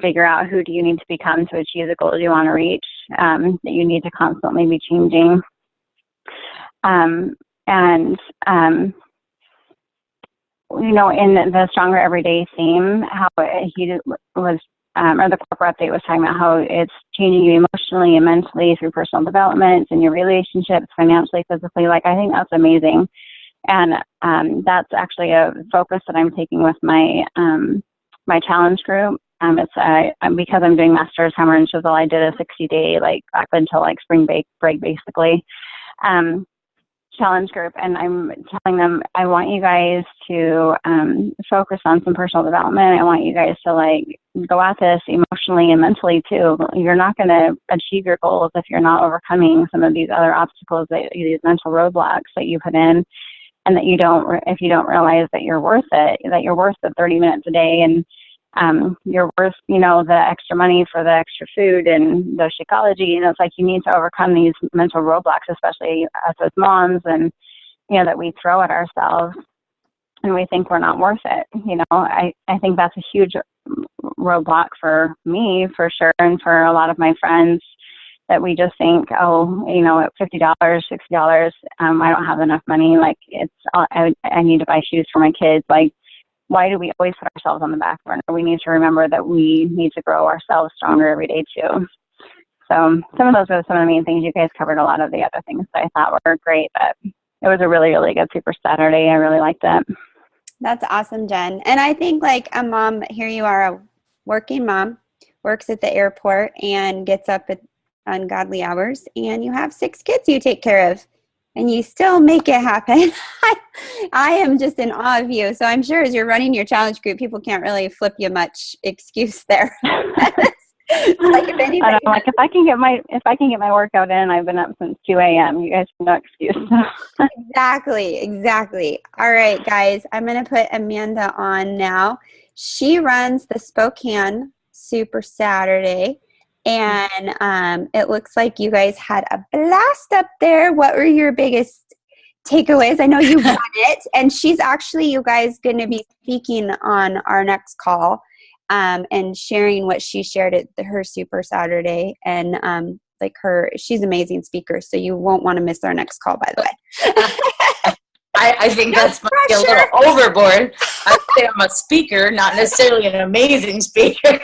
figure out who do you need to become to achieve the goals you want to reach, that you need to constantly be changing. In the Stronger Everyday theme, how he was, or the corporate update was talking about how it's changing you emotionally and mentally through personal development and your relationships, financially, physically. Like, I think that's amazing. And that's actually a focus that I'm taking with my my challenge group. It's because I'm doing Masters Hammer and Chisel, I did a 60-day, like, up until like spring break basically, challenge group, and I'm telling them I want you guys to focus on some personal development. I want you guys to, like, go at this emotionally and mentally too. You're not going to achieve your goals if you're not overcoming some of these other obstacles, these mental roadblocks that you put in, and that if you don't realize that you're worth it, that you're worth the 30 minutes a day, and you're worth, the extra money for the extra food and the Shakeology. It's like you need to overcome these mental roadblocks, especially us as moms, and, that we throw at ourselves and we think we're not worth it. I think that's a huge roadblock for me, for sure, and for a lot of my friends, that we just think, at $50, $60, I don't have enough money. Like, I need to buy shoes for my kids. Like, why do we always put ourselves on the back burner? We need to remember that we need to grow ourselves stronger every day too. So some of those are some of the main things. You guys covered a lot of the other things that I thought were great, but it was a really, really good Super Saturday. I really liked it. That's awesome, Jen. And I think, like, a mom, here you are, a working mom, works at the airport and gets up at ungodly hours, and you have 6 kids you take care of, and you still make it happen. I am just in awe of you. So I'm sure as you're running your challenge group, people can't really flip you much excuse there. It's like, if anybody, if I can get my workout in, I've been up since 2 a.m. You guys have no excuse. Exactly. All right, guys, I'm going to put Amanda on now. She runs the Spokane Super Saturday. And it looks like you guys had a blast up there. What were your biggest takeaways? I know you got it. And she's actually, you guys, going to be speaking on our next call, and sharing what she shared at her Super Saturday. And she's an amazing speaker. So you won't want to miss our next call, by the way. I think that's might be a little overboard. I'd say I'm a speaker, not necessarily an amazing speaker.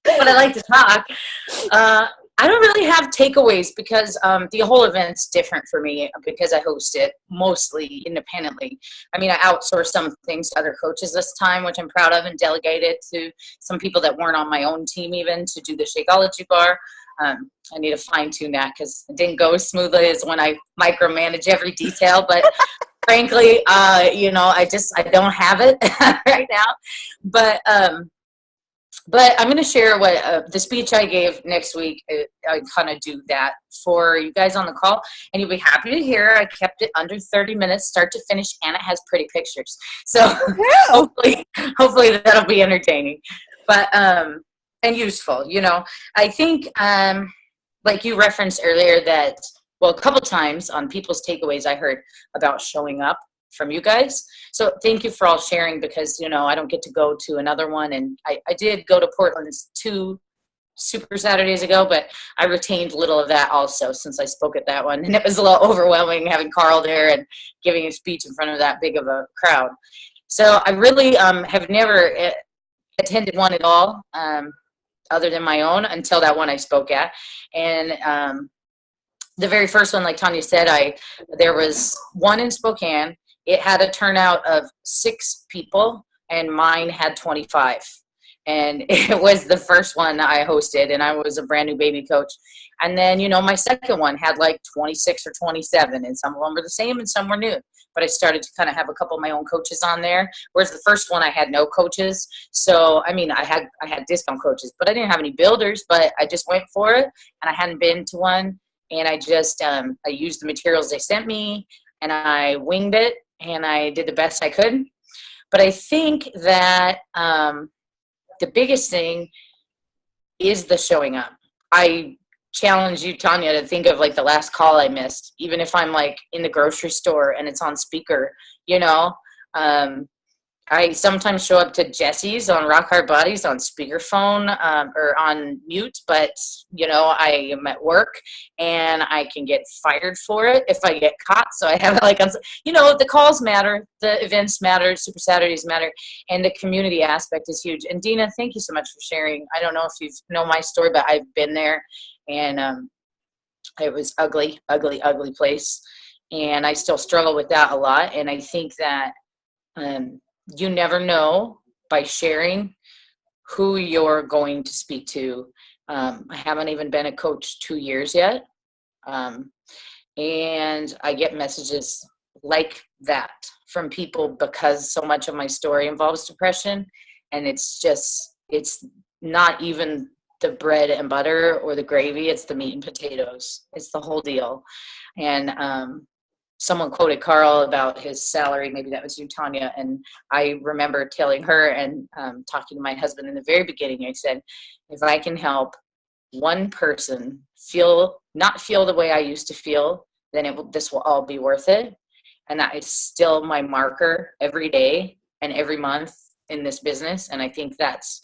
But I like to talk. I don't really have takeaways because the whole event's different for me because I host it mostly independently. I mean, I outsourced some things to other coaches this time, which I'm proud of, and delegated to some people that weren't on my own team even to do the Shakeology bar. I need to fine tune that because it didn't go as smoothly as when I micromanage every detail. But frankly, I don't have it right now. But I'm going to share what the speech I gave next week. I kind of do that for you guys on the call, and you'll be happy to hear I kept it under 30 minutes, start to finish, and it has pretty pictures. So hopefully that'll be entertaining, but and useful. I think like you referenced earlier that, well, a couple times on people's takeaways I heard about showing up from you guys. So thank you for all sharing because, I don't get to go to another one. And I did go to Portland 2 Super Saturdays ago, but I retained little of that also since I spoke at that one. And it was a little overwhelming having Carl there and giving a speech in front of that big of a crowd. So I really have never attended one at all other than my own until that one I spoke at. And the very first one, like Tanya said, there was one in Spokane. It had a turnout of 6 people, and mine had 25. And it was the first one I hosted, and I was a brand new baby coach. And then, you know, my second one had like 26 or 27, and some of them were the same and some were new. But I started to kind of have a couple of my own coaches on there. Whereas the first one I had no coaches. So, I mean, I had discount coaches, but I didn't have any builders, but I just went for it, and I hadn't been to one. And I just, I used the materials they sent me, and I winged it, and I did the best I could. But I think that the biggest thing is the showing up. I challenge you, Tanya, to think of like the last call I missed, even if I'm like in the grocery store and it's on speaker, you know. I sometimes show up to Jesse's on Rock Hard Bodies on speakerphone or on mute, but, you know, I am at work and I can get fired for it if I get caught. So I have like, you know, the calls matter, the events matter, Super Saturdays matter, and the community aspect is huge. And Dina, thank you so much for sharing. I don't know if you know my story, but I've been there, and it was ugly, ugly, ugly place. And I still struggle with that a lot. And I think that you never know by sharing who you're going to speak to. I haven't even been a coach 2 years yet. And I get messages like that from people because so much of my story involves depression. And it's not even the bread and butter or the gravy, it's the meat and potatoes. It's the whole deal. And someone quoted Carl about his salary. Maybe that was you, Tanya. And I remember telling her and talking to my husband in the very beginning, I said, if I can help one person not feel the way I used to feel, then this will all be worth it. And that is still my marker every day and every month in this business. And I think that's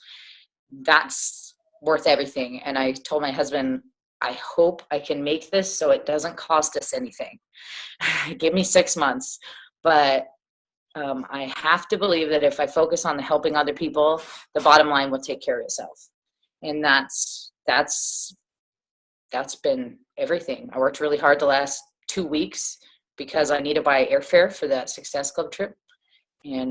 worth everything. And I told my husband, I hope I can make this so it doesn't cost us anything. Give me 6 months. But I have to believe that if I focus on helping other people, the bottom line will take care of itself. And that's been everything. I worked really hard the last 2 weeks because I need to buy airfare for that Success Club trip. And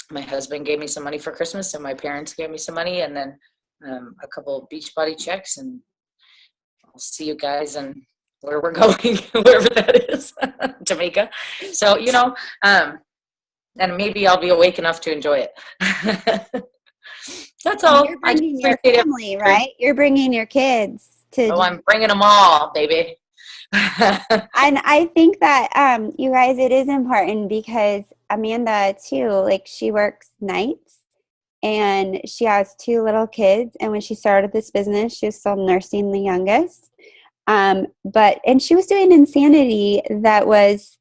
my husband gave me some money for Christmas, and my parents gave me some money, and then a couple of Beachbody checks, and I'll see you guys and where we're going, wherever that is, Jamaica. So, you know, and maybe I'll be awake enough to enjoy it. That's all. You're bringing your family, right? You're bringing your kids to. Oh, I'm bringing them all, baby. And I think that, you guys, it is important because Amanda, too, like she works nights and she has 2 little kids. And when she started this business, she was still nursing the youngest. And she was doing Insanity that was,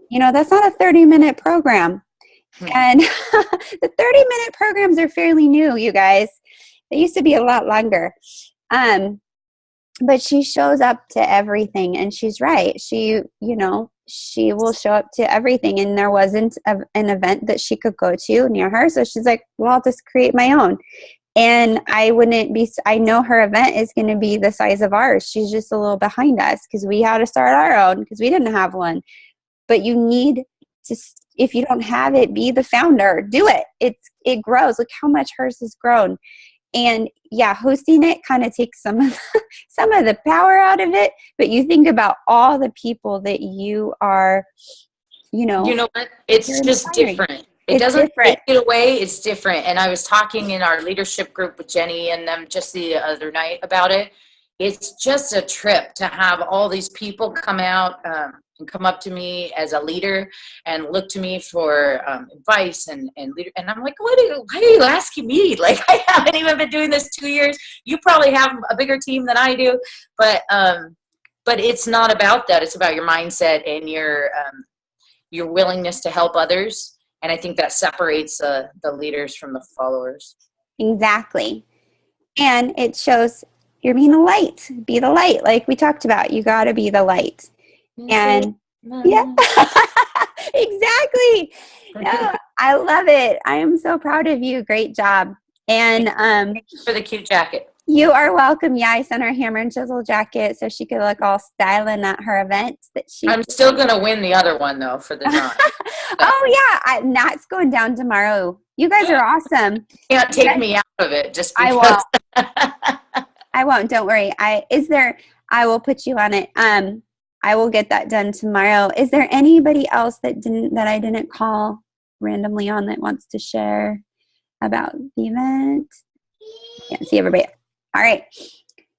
you know, that's not a 30-minute program. And the 30-minute programs are fairly new, you guys. They used to be a lot longer. But she shows up to everything, and she's right. She will show up to everything, and there wasn't an event that she could go to near her. So she's like, well, I'll just create my own. And I know her event is going to be the size of ours. She's just a little behind us because we had to start our own because we didn't have one. But you need to, if you don't have it, be the founder. Do it. It grows. Look how much hers has grown. And yeah, hosting it kind of takes some of the power out of it. But you think about all the people that you are, you know. You know what? It's just different. It doesn't take it away. It's different. And I was talking in our leadership group with Jenny and them just the other night about it. It's just a trip to have all these people come out and come up to me as a leader and look to me for advice and leader. And I'm like, why are you asking me? Like, I haven't even been doing this 2 years. You probably have a bigger team than I do. But it's not about that. It's about your mindset and your willingness to help others. And I think that separates the leaders from the followers. Exactly. And it shows you're being a light. Be the light. Like we talked about, you got to be the light. And yeah, exactly. No, I love it. I am so proud of you. Great job. And thank you for the cute jacket. You are welcome. Yeah, I sent her Hammer and Chisel jacket so she could look all styling at her event. I'm still gonna win the other one though for the knot. Oh yeah, knot's going down tomorrow. You guys are awesome. You can't take me out of it just because. I won't. I won't. Don't worry. I will put you on it. I will get that done tomorrow. Is there anybody else that I didn't call randomly on that wants to share about the event? Can't see everybody. All right.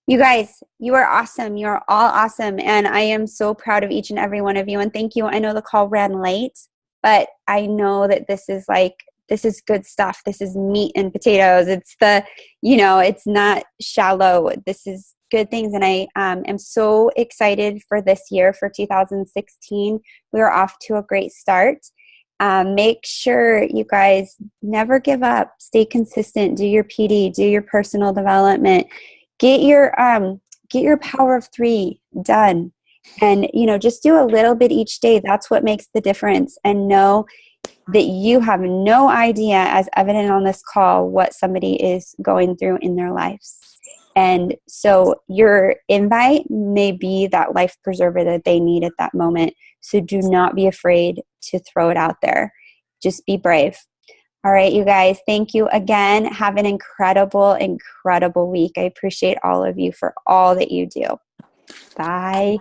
You guys, you are awesome. You are all awesome. And I am so proud of each and every one of you. And thank you. I know the call ran late, but I know that this is good stuff. This is meat and potatoes. It's it's not shallow. This is good things. And I am so excited for this year, for 2016. We are off to a great start. Make sure you guys never give up. Stay consistent. Do your PD. Do your personal development. Get your Power of 3 done. And, just do a little bit each day. That's what makes the difference. And know that you have no idea, as evident on this call, what somebody is going through in their lives. And so your invite may be that life preserver that they need at that moment. So do not be afraid to throw it out there. Just be brave. All right, you guys, thank you again. Have an incredible, incredible week. I appreciate all of you for all that you do. Bye.